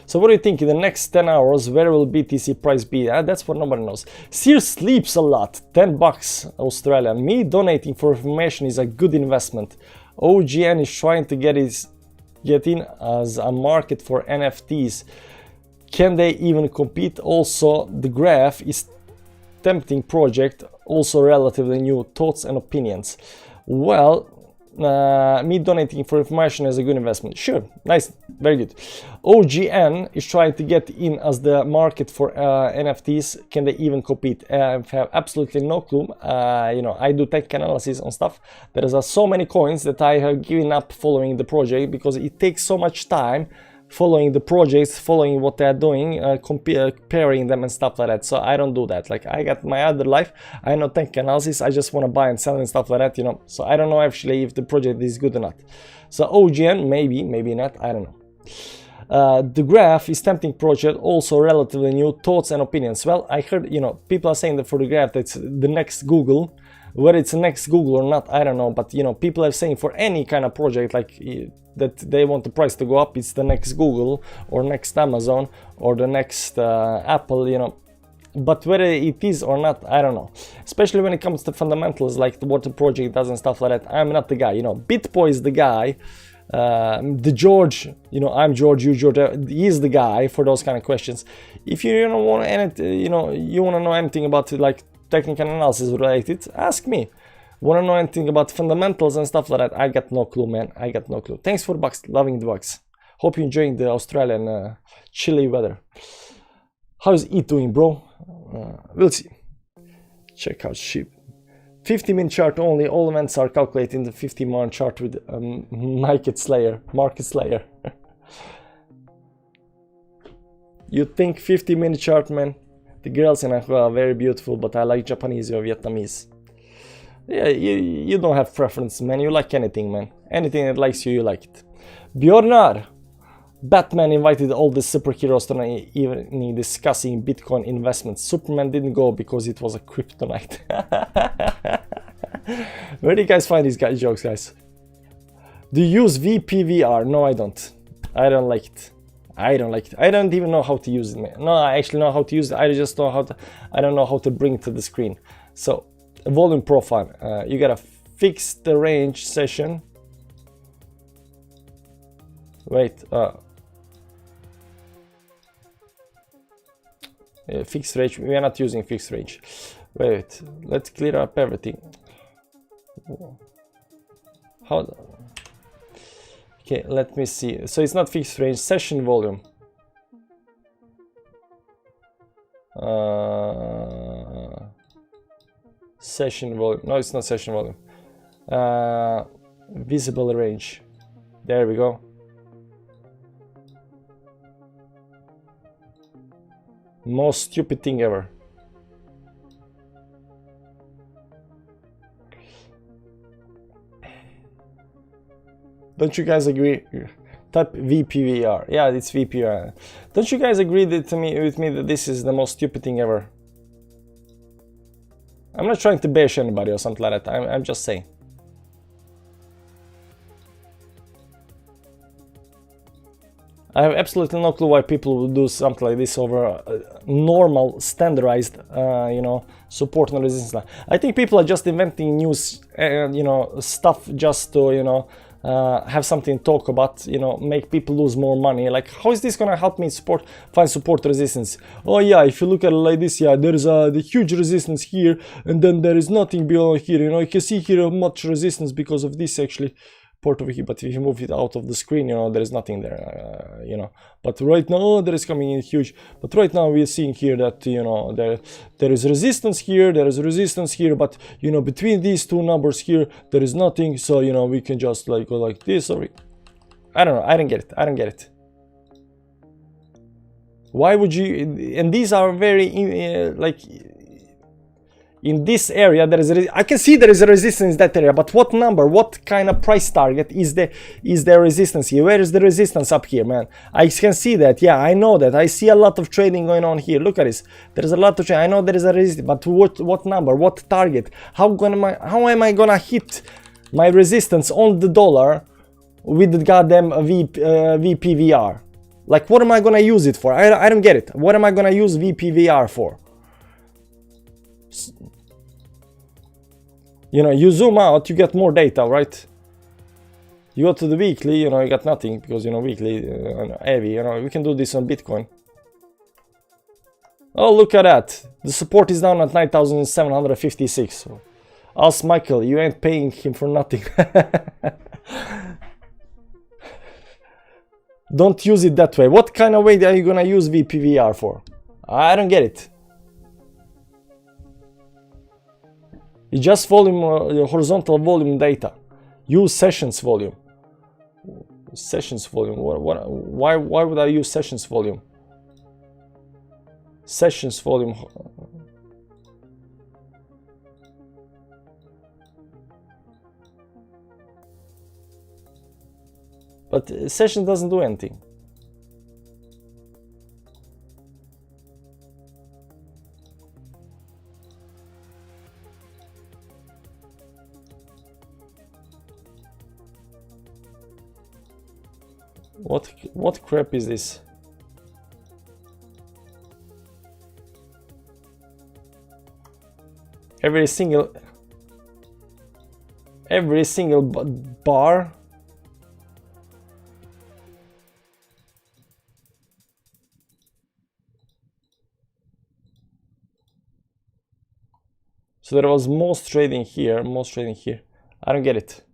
So what do you think in the next 10 hours, where will BTC price be? That's what nobody knows. Sears sleeps a lot, 10 bucks Australian. Me donating for information is a good investment. OGN is trying to get in as a market for NFTs. Can they even compete? Also, the graph is tempting project, also relatively new. Thoughts and opinions. Well, me donating for information is a good investment. Sure, nice, very good. OGN is trying to get in as the market for NFTs. Can they even compete? I have absolutely no clue. You know, I do tech analysis on stuff. There is so many coins that I have given up following the project because it takes so much time following the projects, following what they're doing, comparing them and stuff like that. So I don't do that. Like, I got my other life. I know tech analysis. I just want to buy and sell and stuff like that, you know. So I don't know actually if the project is good or not. So OGN, maybe, maybe not. I don't know. The graph is tempting project, also relatively new. Thoughts and opinions. Well, I heard, you know, people are saying that for the graph, that's the next Google. Whether it's the next Google or not, I don't know. But, you know, people are saying for any kind of project, like that they want the price to go up, it's the next Google or next Amazon or the next Apple, you know. But whether it is or not, I don't know. Especially when it comes to fundamentals, like what the project does and stuff like that. I'm not the guy, you know. BitBoy is the guy. The George, you know, I'm George, you George, he's the guy for those kind of questions. If you don't want anything, you know, you want to know anything about like technical analysis related, ask me. Want to know anything about fundamentals and stuff like that? I got no clue, man. I got no clue. Thanks for the bucks. Loving the bucks. Hope you're enjoying the Australian chilly weather. How's it doing, bro? We'll see. Check out sheep. 50-minute chart only. All events are calculated in the 50-minute chart with Market Slayer. You think 50-minute chart, man? The girls in Anhui are very beautiful, but I like Japanese or Vietnamese. Yeah, you don't have preference, man. You like anything, man. Anything that likes you, you like it. Bjornar! Batman invited all the superheroes to an evening discussing Bitcoin investments. Superman didn't go because it was a kryptonite. Where do you guys find these jokes, guys? Do you use VPVR? No, I don't. I don't like it. I don't like it. I don't even know how to use it, man. No, I actually know how to use it. I just know how to. I don't know how to bring it to the screen. So, volume profile. You gotta fix the range session. Wait. Fixed range. We are not using fixed range. Wait. Let's clear up everything. How? Okay, let me see. So it's not fixed range. Session volume. Session volume. No, it's not session volume. Visible range. There we go. Most stupid thing ever. Don't you guys agree? Type VPVR. Yeah, it's VPVR. Don't you guys agree with me that this is the most stupid thing ever? I'm not trying to bash anybody or something like that. I'm just saying. I have absolutely no clue why people would do something like this over normal, standardized, you know, support and resistance line. I think people are just inventing new, you know, stuff just to, you know, have something to talk about, you know, make people lose more money. Like, how is this gonna help me find support resistance? Oh yeah, if you look at it like this, yeah, there's the huge resistance here, and then there is nothing beyond here. You know, you can see here much resistance because of this actually. Port over here, but if you move it out of the screen, you know, there is nothing there, you know. But right now there is coming in huge. But right now we are seeing here that, you know, there is resistance here, there is resistance here, but, you know, between these two numbers here, there is nothing. So, you know, we can just like go like this, or I don't know. I don't get it. I don't get it. Why would you? And these are very like in this area there is I can see there is a resistance in that area, but what number, what kind of price target is the resistance here? Where is the resistance up here, man? I can see that. Yeah, I know that. I see a lot of trading going on here. Look at this. There is a lot of trading. I know there is a resistance, but what number, what target? How am I gonna hit my resistance on the dollar with the goddamn VPVR? Like, what am I gonna use it for? I don't get it. What am I gonna use VPVR for? You know, you zoom out, you get more data, right? You go to the weekly, you know, you got nothing because, you know, weekly, heavy, you know, we can do this on Bitcoin. Oh, look at that. The support is down at 9,756. So, ask Michael, you ain't paying him for nothing. Don't use it that way. What kind of way are you gonna use VPVR for? I don't get it. It's just volume, horizontal volume data. Use sessions volume. Sessions volume. Why would I use sessions volume? Sessions volume. But session doesn't do anything. What crap is this? Every single bar. So there was most trading here. I don't get it.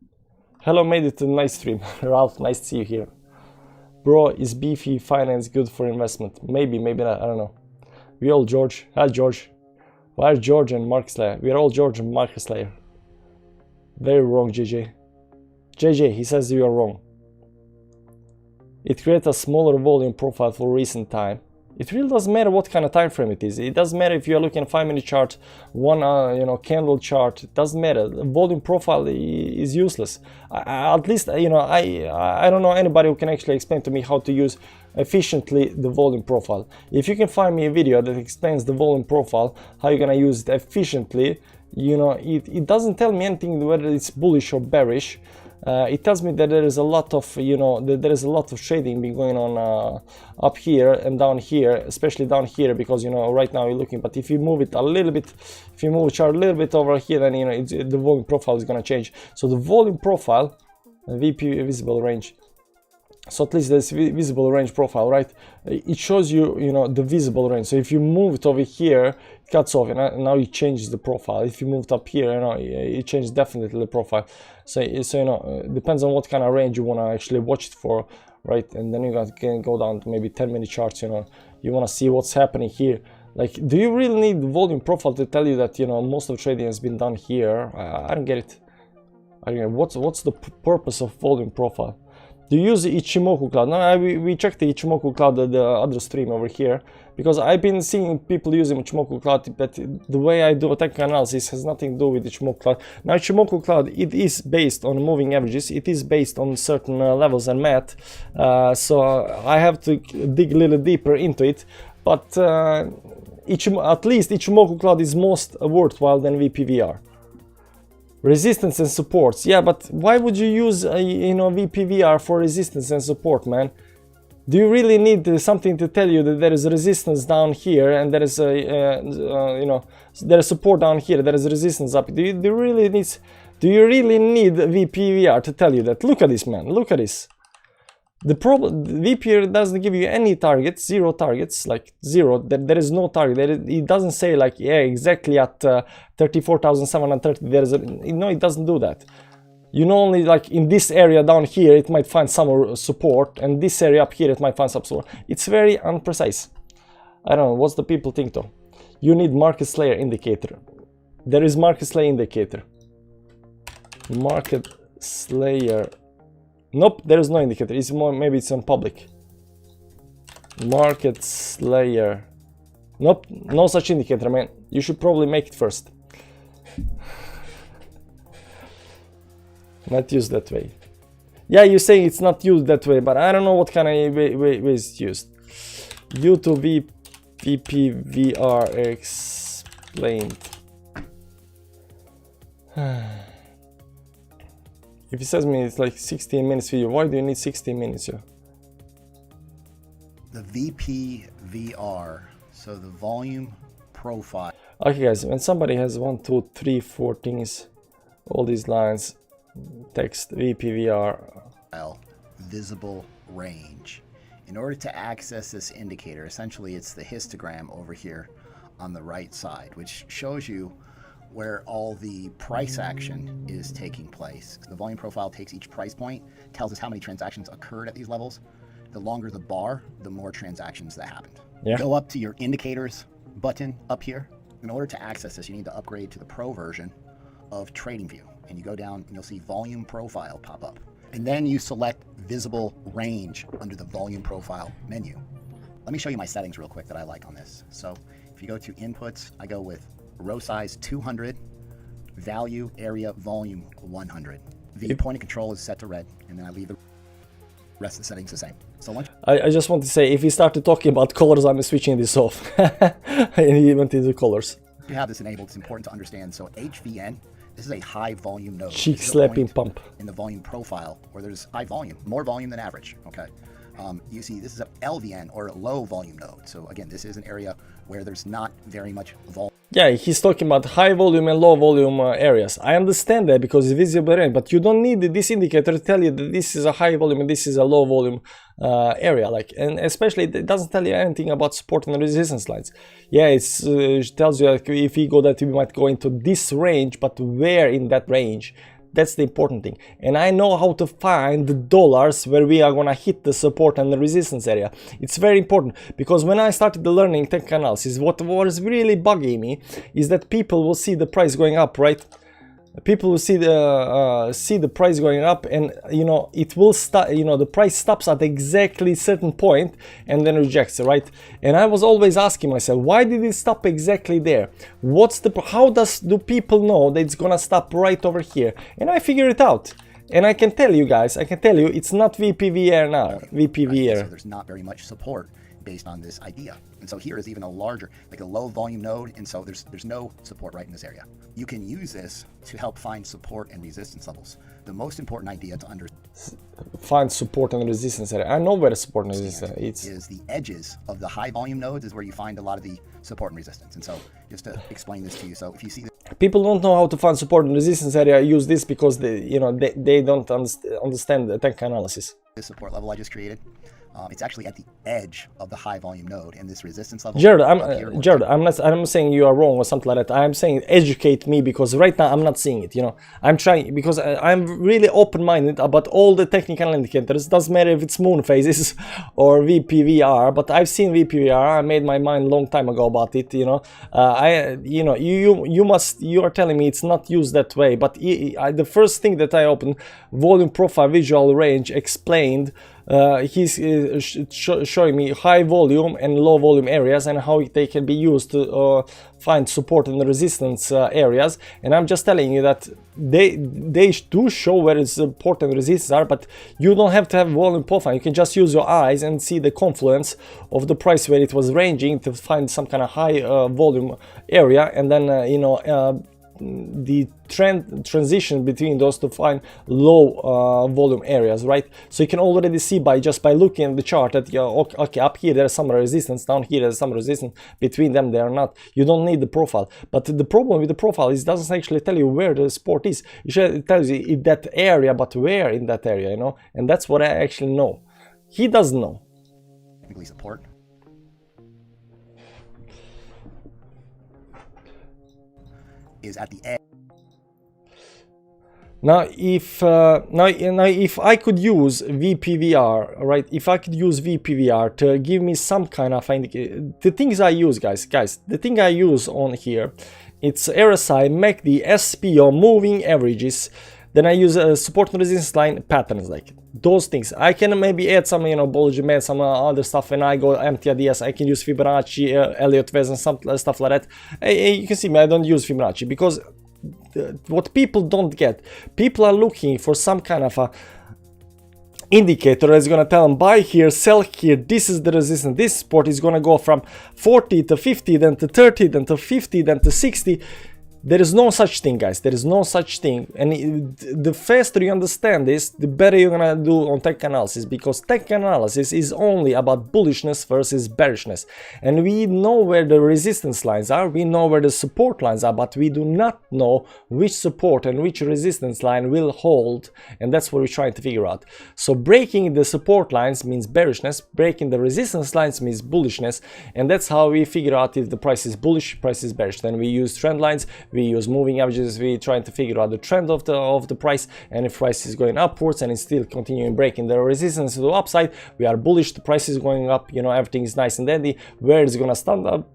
Hello, made it to a nice stream. Ralph, nice to see you here. Bro, is beefy finance good for investment? Maybe not, I don't know. We all George. Hi George. Why are George and Mark Slayer? We are all George and Mark Slayer. Very wrong, JJ. JJ, he says you are wrong. It creates a smaller volume profile for recent time. It really doesn't matter what kind of time frame it is. It doesn't matter if you're looking at 5-minute chart, one candle chart. It doesn't matter. The volume profile is useless. At least I don't know anybody who can actually explain to me how to use efficiently the volume profile. If you can find me a video that explains the volume profile, how you're gonna use it efficiently, you know, it doesn't tell me anything whether it's bullish or bearish. It tells me that there is a lot of, there is a lot of trading being going on up here and down here, especially down here, because, right now you're looking, but if you move it a little bit, if you move the chart a little bit over here, then, the volume profile is going to change. So the volume profile, VP visible range. So at least there's visible range profile, right? It shows you, the visible range. So if you move it over here, it cuts off, and now it changes the profile. If you move it up here, it changes definitely the profile. So it depends on what kind of range you want to actually watch it for, right? And then you can go down to maybe 10-minute charts. You want to see what's happening here. Like, do you really need the volume profile to tell you that most of the trading has been done here? I don't get it. I don't get it. What's the purpose of volume profile? Do you use the Ichimoku cloud? No, we checked the Ichimoku cloud, the other stream over here, because I've been seeing people using Ichimoku cloud, but the way I do a technical analysis has nothing to do with Ichimoku cloud. Now, Ichimoku cloud, it is based on moving averages, it is based on certain levels and math, so I have to dig a little deeper into it, but at least Ichimoku cloud is most worthwhile than VPVR. Resistance and supports, yeah, but why would you use VPVR for resistance and support, man? Do you really need something to tell you that there is resistance down here and there is there is support down here, there is resistance up? Do you really need VPVR to tell you that? Look at this, man, look at this. The problem, VPVR doesn't give you any targets, zero targets, like zero. There is no target. It doesn't say like, yeah, exactly at 34,730. There is no, it doesn't do that. Only like in this area down here, it might find some support, and this area up here, it might find some support. It's very unprecise. I don't know. What's the people think though? You need market slayer indicator. There is market slayer indicator. Market slayer. Nope, there is no indicator. It's more, maybe it's on public. Market Slayer. Nope, no such indicator, man. You should probably make it first. Not used that way. Yeah, you're saying it's not used that way, but I don't know what kind of way it's used. YouTube VPVR explained. If it says me it's like 16 minutes video, why do you need 16 minutes here? The VPVR, so the volume profile. Okay guys, when somebody has 1, 2, 3, 4 things, all these lines, text VPVR. Visible range. In order to access this indicator, essentially it's the histogram over here on the right side, which shows you where all the price action is taking place. The volume profile takes each price point, tells us how many transactions occurred at these levels. The longer the bar, the more transactions that happened. Yeah. Go up to your indicators button up here. In order to access this, you need to upgrade to the pro version of TradingView. And you go down and you'll see volume profile pop up. And then you select visible range under the volume profile menu. Let me show you my settings real quick that I like on this. So if you go to inputs, I go with row size 200, value, area, volume 100. The point of control is set to red, and then I leave the rest of the settings the same. So once I just want to say, if he started talking about colors, I'm switching this off. And he went into colors. you have this enabled, it's important to understand. So HVN, this is a high volume node. Cheek This is a slapping point pump. in the volume profile where there's high volume, more volume than average. Okay. You see, this is a LVN or a low volume node. So again, this is an area where there's not very much volume. Yeah, he's talking about high volume and low volume areas. I understand that because it's visible range, but you don't need this indicator to tell you that this is a high volume and this is a low volume area. Like, and especially it doesn't tell you anything about support and resistance lines. Yeah, it tells you like if we go that we might go into this range, but where in that range? That's the important thing. And I know how to find the dollars where we are gonna hit the support and the resistance area. It's very important because when I started the learning technical analysis, what was really bugging me is that people will see the price going up, right? People will see the price going up, and you know it will start. You know the price stops at exactly certain point and then rejects, right? And I was always asking myself, why did it stop exactly there? What's the? How do people know that it's gonna stop right over here? And I figured it out. And I can tell you guys, it's not VPVR now. VPVR. So there's not very much support based on this idea. And so here is even a larger, like a low volume node, and so there's no support right in this area. You can use this to help find support and resistance levels. The most important idea to understand Find support and resistance area. I know where the support and resistance is the edges of the high volume nodes is where you find a lot of the support and resistance. And so just to explain this to you, so if you see people don't know how to find support and resistance area, use this because they don't understand the technical analysis. this support level I just created, it's actually at the edge of the high volume node, and this resistance level. Jared, I'm not saying you are wrong or something like that. I'm saying educate me because right now I'm not seeing it. You know, I'm trying because I'm really open-minded about all the technical indicators. Doesn't matter if it's moon phases or VPVR, but I've seen VPVR. I made my mind a long time ago about it. You know, you are telling me it's not used that way, but the first thing that I opened, volume profile visual range explained. He's showing me high volume and low volume areas and how they can be used to find support and resistance areas. And I'm just telling you that they do show where support and resistance are, but you don't have to have volume profile. You can just use your eyes and see the confluence of the price where it was ranging to find some kind of high volume area, and then the transition between those to find low volume areas, right? So you can already see by looking at the chart that okay, up here there's some resistance, down here there's some resistance, between them they are not. You don't need the profile. But the problem with the profile is it doesn't actually tell you where the support is. It tells you in that area, but where in that area, you know? And that's what I actually know. He doesn't know. technically support. Is at the edge. Now, if I could use VPVR, right? If I could use VPVR to give me some kind of indicator, the things I use, guys, the thing I use on here, it's RSI, MACD, SPO, moving averages. Then I use support and resistance line patterns. Like those things. I can maybe add some, you know, Bollinger Band, some other stuff. When I go empty ideas, I can use Fibonacci, Elliott Wave, and some stuff like that. You can see me, I don't use Fibonacci because what people don't get, people are looking for some kind of a indicator that's gonna tell them buy here, sell here, this is the resistance, this support is gonna go from 40 to 50, then to 30, then to 50, then to 60. There is no such thing, guys. There is no such thing. And the faster you understand this, the better you're gonna do on tech analysis, because tech analysis is only about bullishness versus bearishness. And we know where the resistance lines are, we know where the support lines are, but we do not know which support and which resistance line will hold. And that's what we're trying to figure out. So breaking the support lines means bearishness, breaking the resistance lines means bullishness. And that's how we figure out if the price is bullish, price is bearish. Then we use trend lines, we use moving averages, we trying to figure out the trend of the price, and if price is going upwards and it's still continuing breaking the resistance to the upside, we are bullish, the price is going up, you know, everything is nice and dandy. Where it's gonna stand up,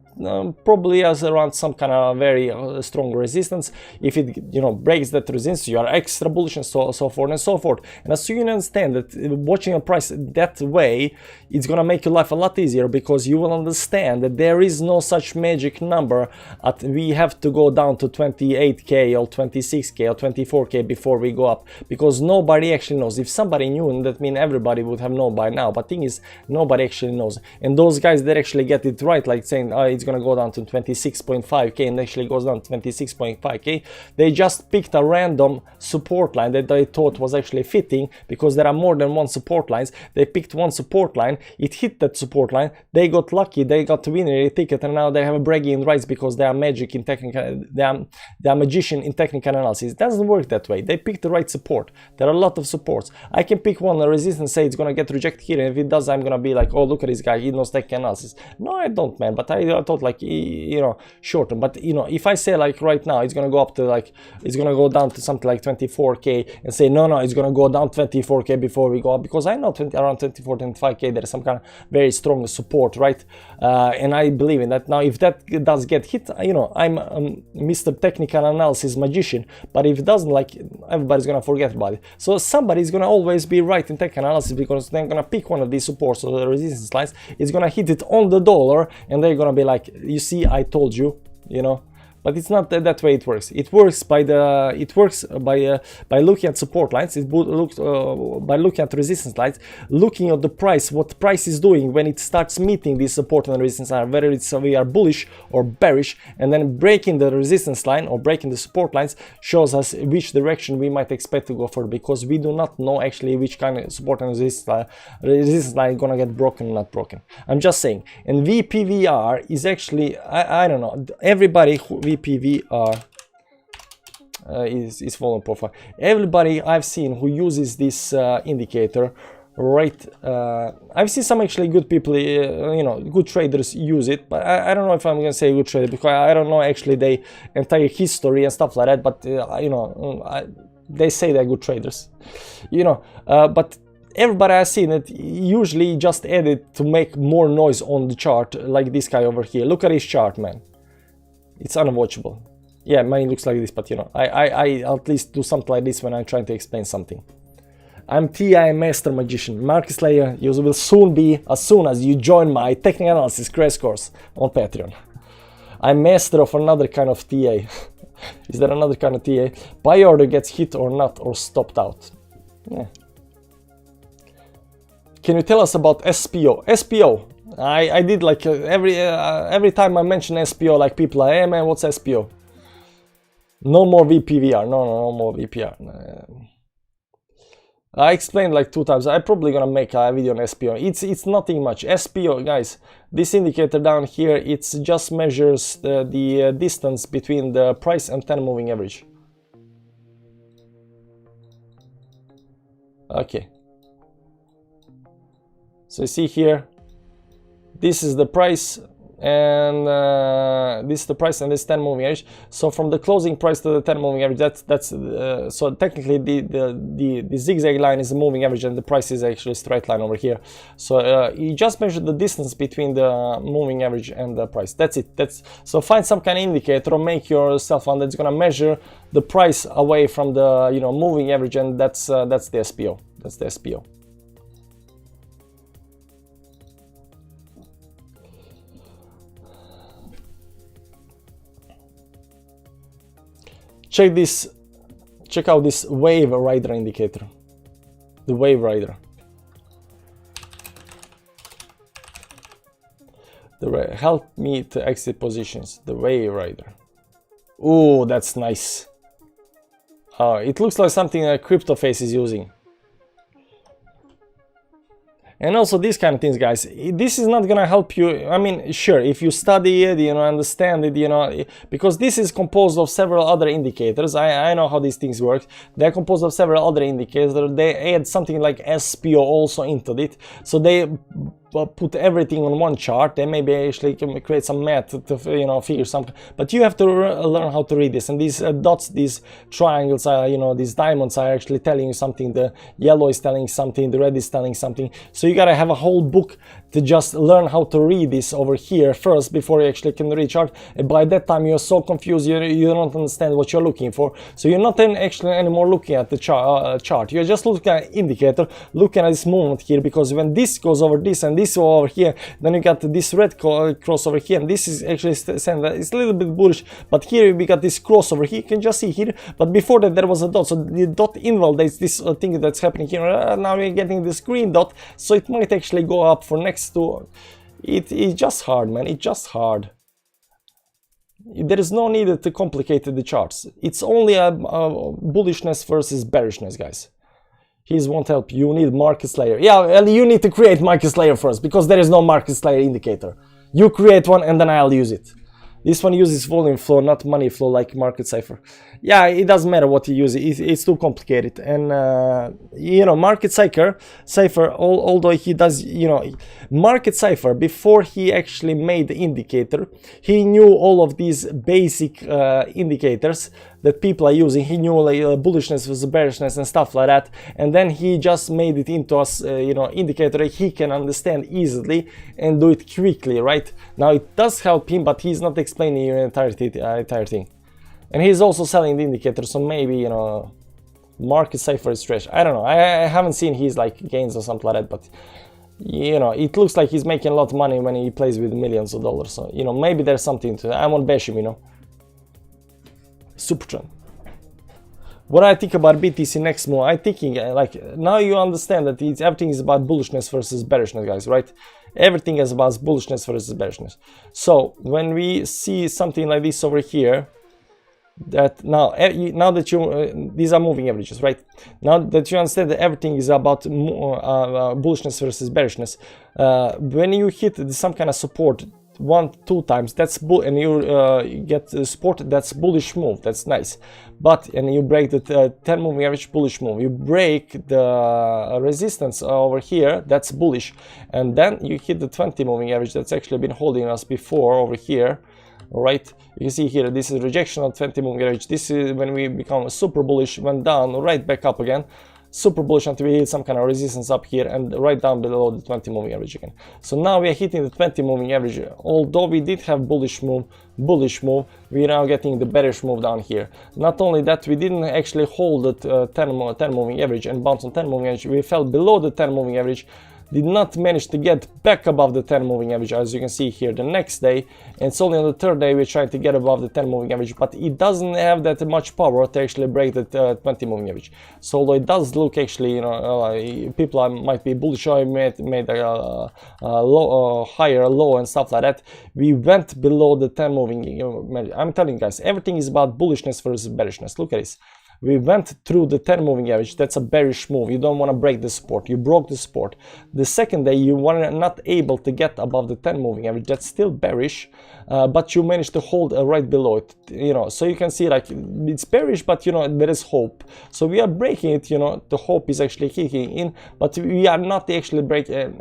probably as around some kind of very strong resistance. If it, you know, breaks that resistance, you are extra bullish, and so forth and so forth. And as soon as you understand that watching a price that way, it's gonna make your life a lot easier, because you will understand that there is no such magic number at we have to go down to 28k or 26k or 24k before we go up, because nobody actually knows. If somebody knew, that means everybody would have known by now, but thing is, nobody actually knows. And those guys that actually get it right, like saying it's gonna go down to 26.5k and actually goes down to 26.5k, they just picked a random support line that they thought was actually fitting, because there are more than one support lines. They picked one support line, it hit that support line, they got lucky, they got the winner ticket, and now they have a bragging rights because they are magic in technical, they are magician in technical analysis. It doesn't work that way. They picked the right support. There are a lot of supports. I can pick one resistance, say it's gonna get rejected here, and if it does, I'm gonna be like, oh, look at this guy, he knows technical analysis. No, I don't, man, but I thought like, you know, short term. But you know, if I say like right now it's gonna go up to like, it's gonna go down to something like 24k, and say no, it's gonna go down 24k before we go up, because I know around 24, 25k there is some kind of very strong support, right? And I believe in that. Now if that does get hit, you know, I'm Mr. Technical Analysis magician, but if it doesn't, like, everybody's gonna forget about it. So somebody's gonna always be right in tech analysis, because they're gonna pick one of these supports or the resistance lines, it's gonna hit it on the dollar, and they're gonna be like, you see, I told you, you know. But it's not that way it works. It works by looking at support lines. It looks by looking at resistance lines, looking at the price, what the price is doing when it starts meeting this support and resistance line, whether it's we are bullish or bearish, and then breaking the resistance line or breaking the support lines shows us which direction we might expect to go for, because we do not know actually which kind of support and resistance line gonna get broken or not broken. I'm just saying. And VPVR is actually, I don't know, everybody who VPVR is volume profile. Everybody I've seen who uses this indicator, right? I've seen some actually good people, you know, good traders use it, but I don't know if I'm gonna say good trader, because I don't know actually their entire history and stuff like that. But you know, they say they're good traders, you know. But everybody I've seen it usually just edit to make more noise on the chart, like this guy over here. Look at his chart, man. It's unwatchable. Yeah, mine looks like this, but you know, I at least do something like this when I'm trying to explain something. I'm TI Master Magician, Market Slayer. You will soon be, as soon as you join my technical analysis crash course on Patreon. I'm master of another kind of TA. Is there another kind of TA? Buy order gets hit or not, or stopped out. Yeah. Can you tell us about SPO? SPO. I did like every time I mention SPO, like people are, hey man, what's SPO? No more VPVR. No more VPR. I explained like 2 times. I'm probably gonna make a video on SPO. It's nothing much. SPO, guys, this indicator down here, it just measures the distance between the price and 10 moving average. Okay. So you see here, this is the price, and this is the price, and this 10 moving average. So from the closing price to the 10 moving average, that's so technically the zigzag line is the moving average, and the price is actually a straight line over here. So you just measure the distance between the moving average and the price. That's it. So find some kind of indicator or make yourself one that's gonna measure the price away from the, you know, moving average, and that's the SPO. That's the SPO. check this. Check out this wave rider indicator. The wave rider. Help me to exit positions. The wave rider. Oh, that's nice. It looks like something that CryptoFace is using. And also these kind of things, guys, this is not gonna help you. I mean, sure, if you study it, you know, understand it, you know, because this is composed of several other indicators. I know how these things work. They're composed of several other indicators. They add something like SPO also into it. So they put everything on one chart. They maybe actually can create some math to you know, figure something. But you have to learn how to read this. And these dots, these triangles, you know, these diamonds are actually telling you something. The yellow is telling something. The red is telling something. So you gotta have a whole book to just learn how to read this over here first before you actually can read chart. And by that time you're so confused, you don't understand what you're looking for. So you're not actually anymore looking at the chart. You're just looking at indicator, looking at this movement here, because when this goes over this and this over here, then you got this red cross over here, and this is actually saying that it's a little bit bullish. But here we got this cross over here, you can just see here. But before that there was a dot, so the dot invalidates this thing that's happening here. Now we're getting this green dot, so it might actually go up for next to it's just hard, man. It's just hard. There is no need to complicate the charts. It's only a bullishness versus bearishness, guys. His won't help. You need Marcus Layer. Yeah, and you need to create Marcus Layer first, because there is no Marcus Layer indicator. You create one and then I'll use it. This one uses volume flow, not money flow like Market Cipher. Yeah, it doesn't matter what you use. It's too complicated. And you know, Market Cipher, although he does, you know, Market Cipher, before he actually made the indicator, he knew all of these basic indicators that people are using. He knew like bullishness versus bearishness and stuff like that, and then he just made it into a you know, indicator he can understand easily and do it quickly, right? Now it does help him, but he's not explaining your entire thing. And he's also selling the indicator, so maybe, you know, Market Cipher is trash. I don't know. I haven't seen his like gains or something like that, but you know, it looks like he's making a lot of money when he plays with millions of dollars. So, you know, maybe there's something to it. I won't bash him, you know. Supertrend. What I think about BTC next move, I'm thinking like, now you understand that everything is about bullishness versus bearishness, guys, right? Everything is about bullishness versus bearishness. So when we see something like this over here, that now that you these are moving averages, right? Now that you understand that everything is about bullishness versus bearishness, when you hit some kind of support 1-2 times, that's bull, and you get support, that's bullish move, that's nice. But and you break the 10 moving average, bullish move. You break the resistance over here, that's bullish, and then you hit the 20 moving average that's actually been holding us before over here. Right, you can see here this is rejection of 20 moving average. This is when we become super bullish, went down, right back up again, super bullish until we hit some kind of resistance up here and right down below the 20 moving average again. So now we are hitting the 20 moving average. Although we did have bullish move, we are now getting the bearish move down here. Not only that, we didn't actually hold the 10 moving average and bounce on 10 moving average. We fell below the 10 moving average, did not manage to get back above the 10 moving average, as you can see here the next day, and it's only on the third day we're trying to get above the 10 moving average, but it doesn't have that much power to actually break the 20 moving average. So although it does look actually, you know, people might be bullish, or made a low, higher low and stuff like that, we went below the 10 moving average. I'm telling you guys, everything is about bullishness versus bearishness. Look at this. We went through the 10 moving average, that's a bearish move. You don't want to break the support, you broke the support. The second day you were not able to get above the 10 moving average, that's still bearish, but you managed to hold right below it, you know. So you can see like it's bearish, but you know, there is hope. So we are breaking it, you know, the hope is actually kicking in, but we are not actually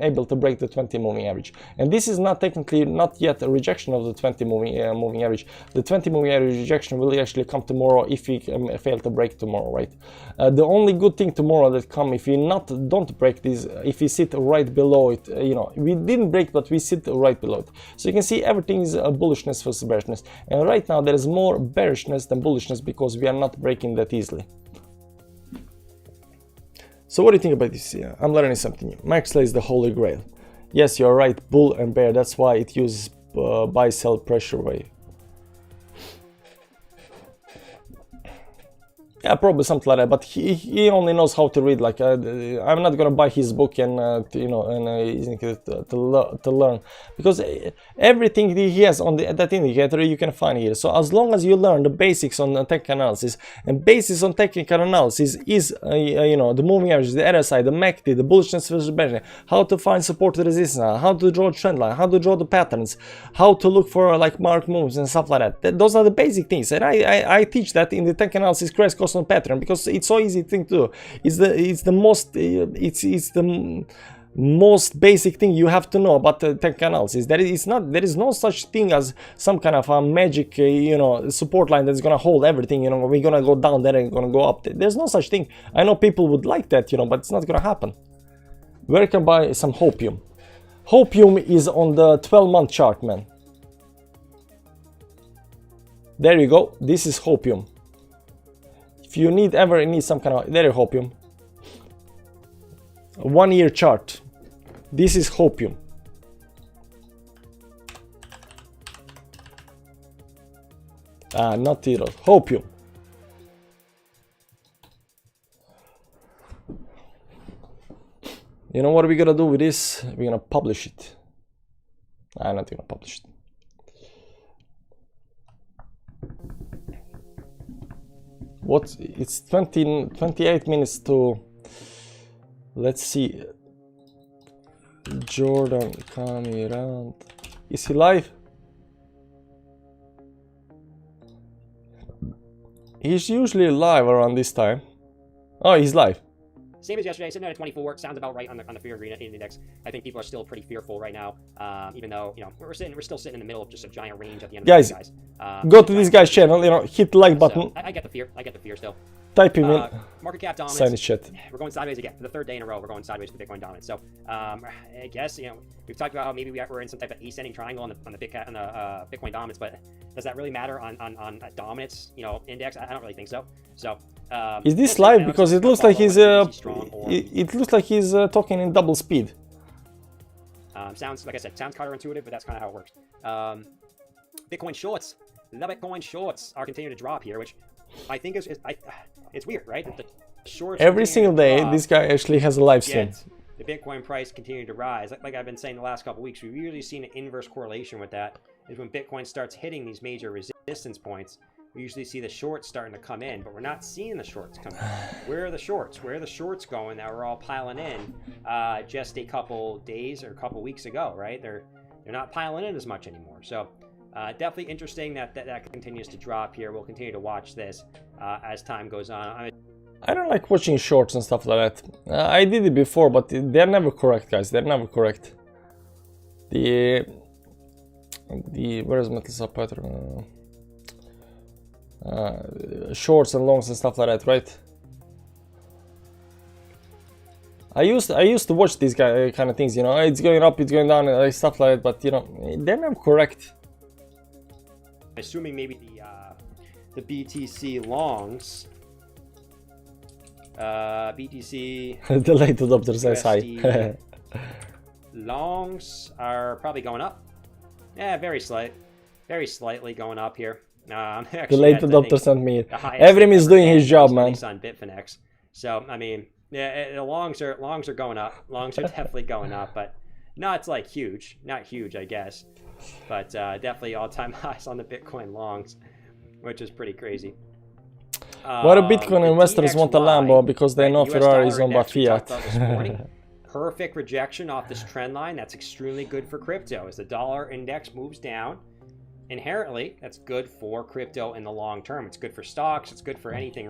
able to break the 20 moving average. And this is not technically not yet a rejection of the 20 moving average. The 20 moving average rejection will actually come tomorrow if we fail to break tomorrow, right? The only good thing tomorrow that come if we don't break this, if we sit right below it, you know, we didn't break, but we sit right below it. So you can see everything is bullishness versus bearishness, and right now there is more bearishness than bullishness because we are not breaking that easily. So what do you think about this? I'm learning something new. Marcus Layer is the holy grail. Yes, you're right, bull and bear, that's why it uses buy sell pressure wave. Yeah, probably something like that. But he only knows how to read. Like I'm not gonna buy his book and to learn, because everything he has on that indicator you can find here. So as long as you learn the basics on technical analysis, and basis on technical analysis is the moving averages, the RSI, the MACD, the bullishness versus bearish, how to find support resistance, how to draw trend line, how to draw the patterns, how to look for like mark moves and stuff like that. Those are the basic things, and I teach that in the tech analysis crash course on Patreon, because it's so easy thing to do. It's the most basic thing you have to know about the tech analysis. There is no such thing as some kind of a magic support line that's gonna hold everything. We're gonna go down there and gonna go up. There's no such thing. I know people would like that, but it's not gonna happen. Where can I buy some hopium? Hopium is on the 12-month chart, man. There you go. This is hopium. If you ever need some kind of, there you hopium. 1 year chart. This is hopium. Not Tiro. Hopium. You know what we're gonna do with this? We're gonna publish it. I'm not gonna publish it. It's 28 minutes to, let's see, Jordan coming around. Is he live? He's usually live around this time. Oh, he's live. Same as yesterday, sitting at a 24. Sounds about right on the fear and greed index. I think people are still pretty fearful right now, even though we're still sitting in the middle of just a giant range at the end of the guys. Go to this guy's channel. Hit the like button. I get the fear. I get the fear still. Type him in. Market cap dominance. Sign his chat. We're going sideways again for the third day in a row. We're going sideways for the Bitcoin dominance. So I guess we've talked about how maybe we're in some type of ascending triangle on the Bitcoin dominance, but does that really matter on a dominance index? I don't really think so. So is this live? Because it looks like he's it looks like he's talking in double speed. Sounds, like I said, sounds counterintuitive, but that's kind of how it works. Bitcoin shorts. The Bitcoin shorts are continuing to drop here, which I think it's weird, right? That the shorts every single day, this guy actually has a live stream. The Bitcoin price continuing to rise. Like I've been saying the last couple weeks, we've usually seen an inverse correlation with that. Is when Bitcoin starts hitting these major resistance points, we usually see the shorts starting to come in, but we're not seeing the shorts come in. Where are the shorts? Where are the shorts going that we're all piling in just a couple days or a couple weeks ago, right? They're not piling in as much anymore. So definitely interesting that continues to drop here. We'll continue to watch this as time goes on. I don't like watching shorts and stuff like that. I did it before, but they're never correct, guys. They're never correct. Where is metal sub pattern? Shorts and longs and stuff like that, right? I used to watch these kind of things, it's going up, it's going down, and stuff like that, but they're never correct. Assuming maybe the BTC longs, BTC the late adopter says hi. Longs are probably going up. Yeah, very slightly going up here. The late adopter sent me. Evrim is doing his job, man. On Bitfinex. So I mean, yeah, the longs are going up. Longs are definitely going up, but not like huge. Not huge, I guess. But definitely all-time highs on the Bitcoin longs, which is pretty crazy. Why do Bitcoin investors want a Lambo? Because they know Ferrari is owned by Fiat. Perfect rejection off this trend line. That's extremely good for crypto. As the dollar index moves down, inherently, that's good for crypto in the long term. It's good for stocks. It's good for anything.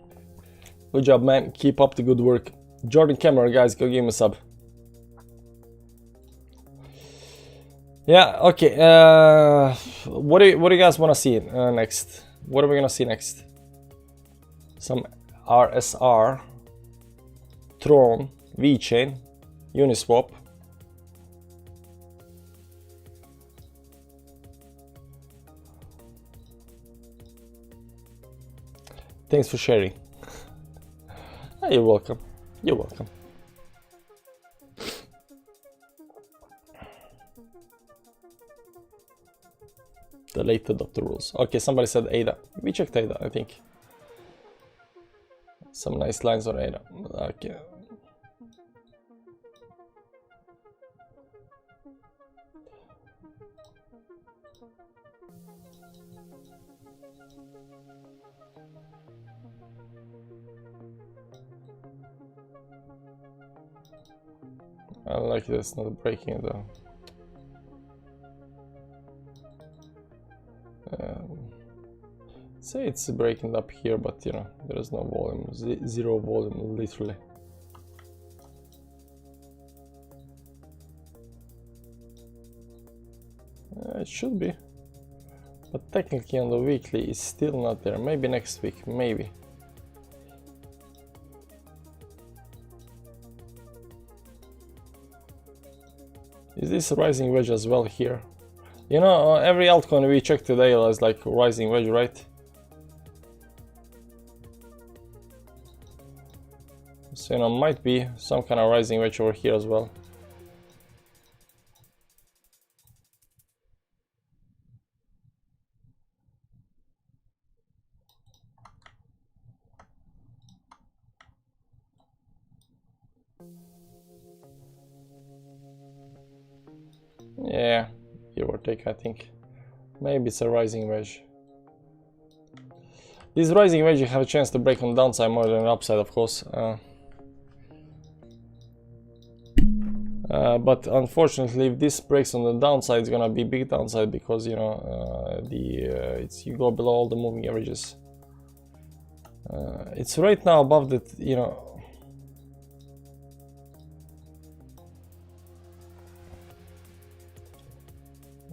Good job, man. Keep up the good work. Jordan Cameron, guys, go give him a sub. Yeah, okay. What do you guys want to see next? What are we gonna see next? Some RSR, Tron, VeChain, Uniswap. Thanks for sharing. You're welcome. You're welcome. The late adopter rules. Okay, somebody said ADA. We checked ADA, I think. Some nice lines on ADA. Okay. I like this, not breaking it down. Say it's breaking up here, but you know, there is no volume, zero volume, literally. It should be, but technically on the weekly it's still not there. Maybe next week, maybe. Is this a rising wedge as well here? You know, every altcoin we checked today is like rising wedge, right? So, you know, might be some kind of rising wedge over here as well. Yeah, give or take, I think. Maybe it's a rising wedge. This rising wedge you have a chance to break on the downside more than the upside, of course. But unfortunately, if this breaks on the downside, it's gonna be big downside because you know you go below all the moving averages. It's right now above the, you know.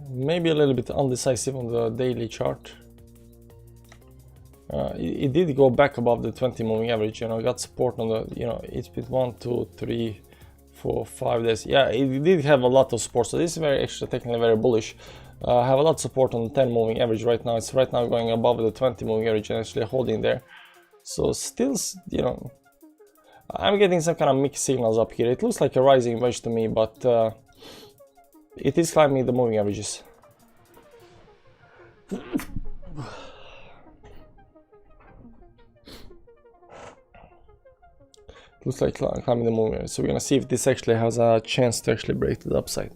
Maybe a little bit undecisive on the daily chart. It did go back above the 20 moving average, you know, got support on the, you know, it's been 1, 2, 3, 4, 5 days. Yeah, it did have a lot of support, so this is very actually technically very bullish. Have a lot of support on the 10 moving average right now. It's right now going above the 20 moving average and actually holding there. So still, you know, I'm getting some kind of mixed signals up here. It looks like a rising wedge to me, but it is climbing the moving averages. Looks like climbing the moving average. So we're gonna see if this actually has a chance to actually break to the upside.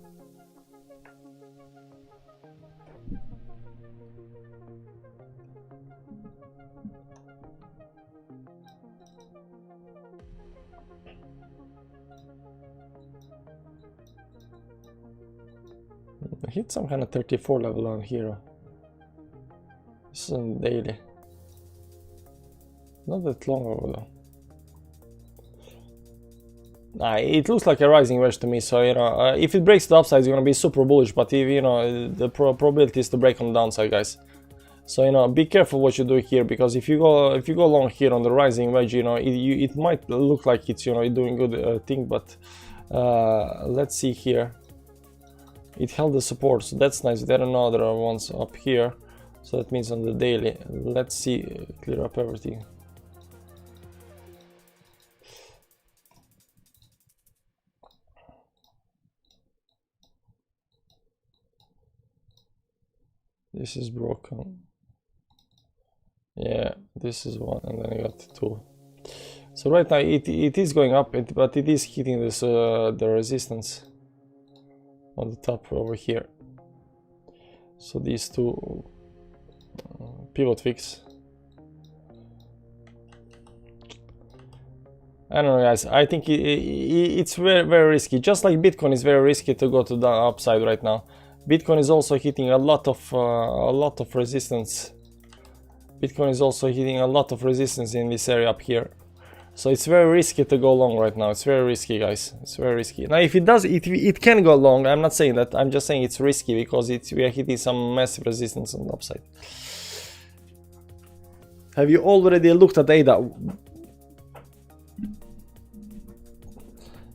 I hit some kind of 34 level on here. This is on daily. Not that long ago though. It looks like a rising wedge to me, so you know, if it breaks the upside, it's gonna be super bullish. But if you know, the probability is to break on the downside, guys. So you know, be careful what you do here, because if you go long here on the rising wedge, you know, it might look like it's, you know, doing good thing, but let's see here. It held the support, so that's nice. There are another ones up here, so that means on the daily. Let's see, clear up everything. This is broken. Yeah, this is one, and then I got two. So right now it is going up, but it is hitting this the resistance on the top over here. So these two pivot wicks. I don't know, guys. I think it's very, very risky. Just like Bitcoin is very risky to go to the upside right now. Bitcoin is also hitting a lot of resistance. Bitcoin is also hitting a lot of resistance in this area up here. So it's very risky to go long right now. It's very risky, guys. It's very risky. Now, if it does, it can go long. I'm not saying that. I'm just saying it's risky because we are hitting some massive resistance on the upside. Have you already looked at ADA?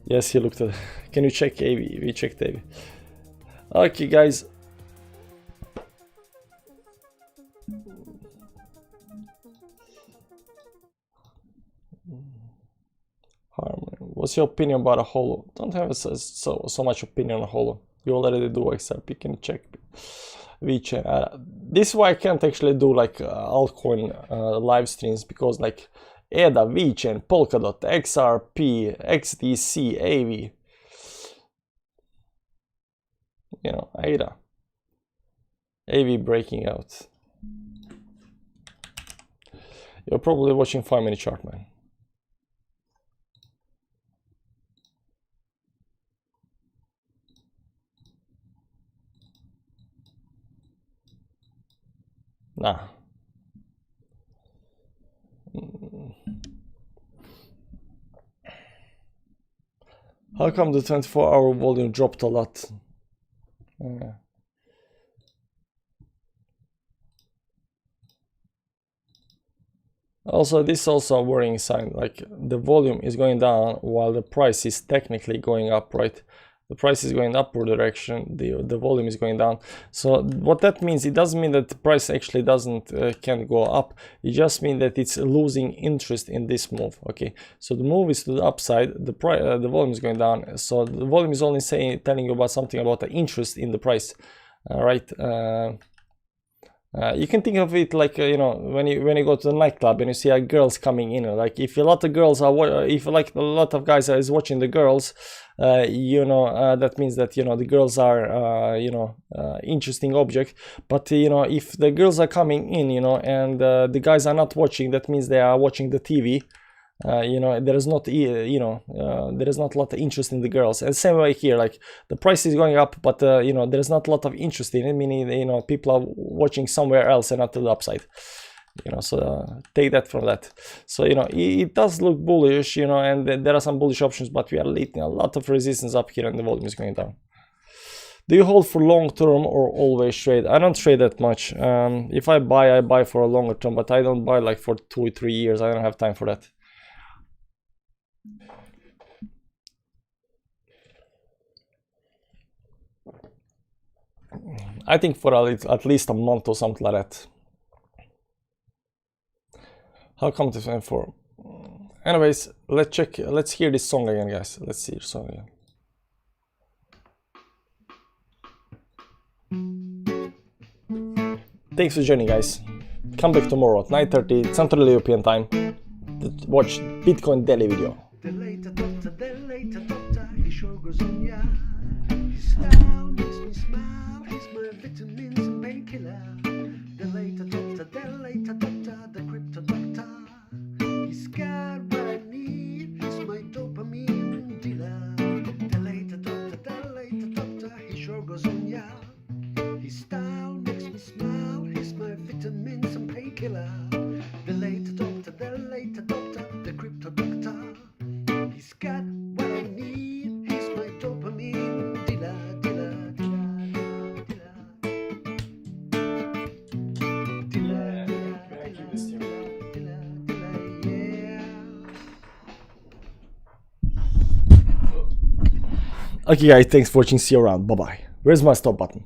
Yes, he looked at it. Can you check AV? We checked AV. Okay, guys. Harmony. What's your opinion about a holo? Don't have so much opinion on a holo. You already do, except you can check VeChain. This is why I can't actually do like altcoin live streams, because like ADA, VeChain, Polkadot, XRP, XDC, AV. You know, ADA. AV breaking out. You're probably watching 5-minute chart, man. Nah. How come the 24-hour volume dropped a lot? Also, this is also a worrying sign, like the volume is going down while the price is technically going up, right? The price is going upward direction, the volume is going down. So what that means, it doesn't mean that the price actually can't go up. It just means that it's losing interest in this move. Okay, so the move is to the upside, the volume is going down. So the volume is only telling you about something about the interest in the price, right? You can think of it like you know, when you go to the nightclub and you see girls coming in. Like if a lot of girls are, if like a lot of guys is watching the girls, you know, that means that, you know, the girls are you know, interesting object. But you know, if the girls are coming in, you know, and the guys are not watching, that means they are watching the TV. You know, there is not, you know, there is not a lot of interest in the girls. And same way here, like the price is going up, but you know, there is not a lot of interest in it, meaning, you know, people are watching somewhere else and not to the upside. You know, so take that from that. So, you know, it does look bullish, you know, and there are some bullish options, but we are leading a lot of resistance up here and the volume is going down. Do you hold for long term or always trade? I don't trade that much. If I buy for a longer term, but I don't buy like for 2 or 3 years. I don't have time for that. I think for at least a month or something like that. How come to 24? Anyways, let's hear this song again, guys. Let's see the song again. Thanks for joining, guys. Come back tomorrow at 9:30 Central European time to watch Bitcoin daily video. The later doctor, he sure goes on, yeah. His style makes me smile, he's my vitamins and painkiller. The later doctor, the crypto doctor. He's got what I need, he's my dopamine dealer. The later doctor, he sure goes on, yeah. His style makes me smile, he's my vitamins and painkiller. The later doctor, the crypto doctor. He's got what I need, he's my dopamine dealer. Okay guys, thanks for watching, see you around, bye bye. Where's my stop button?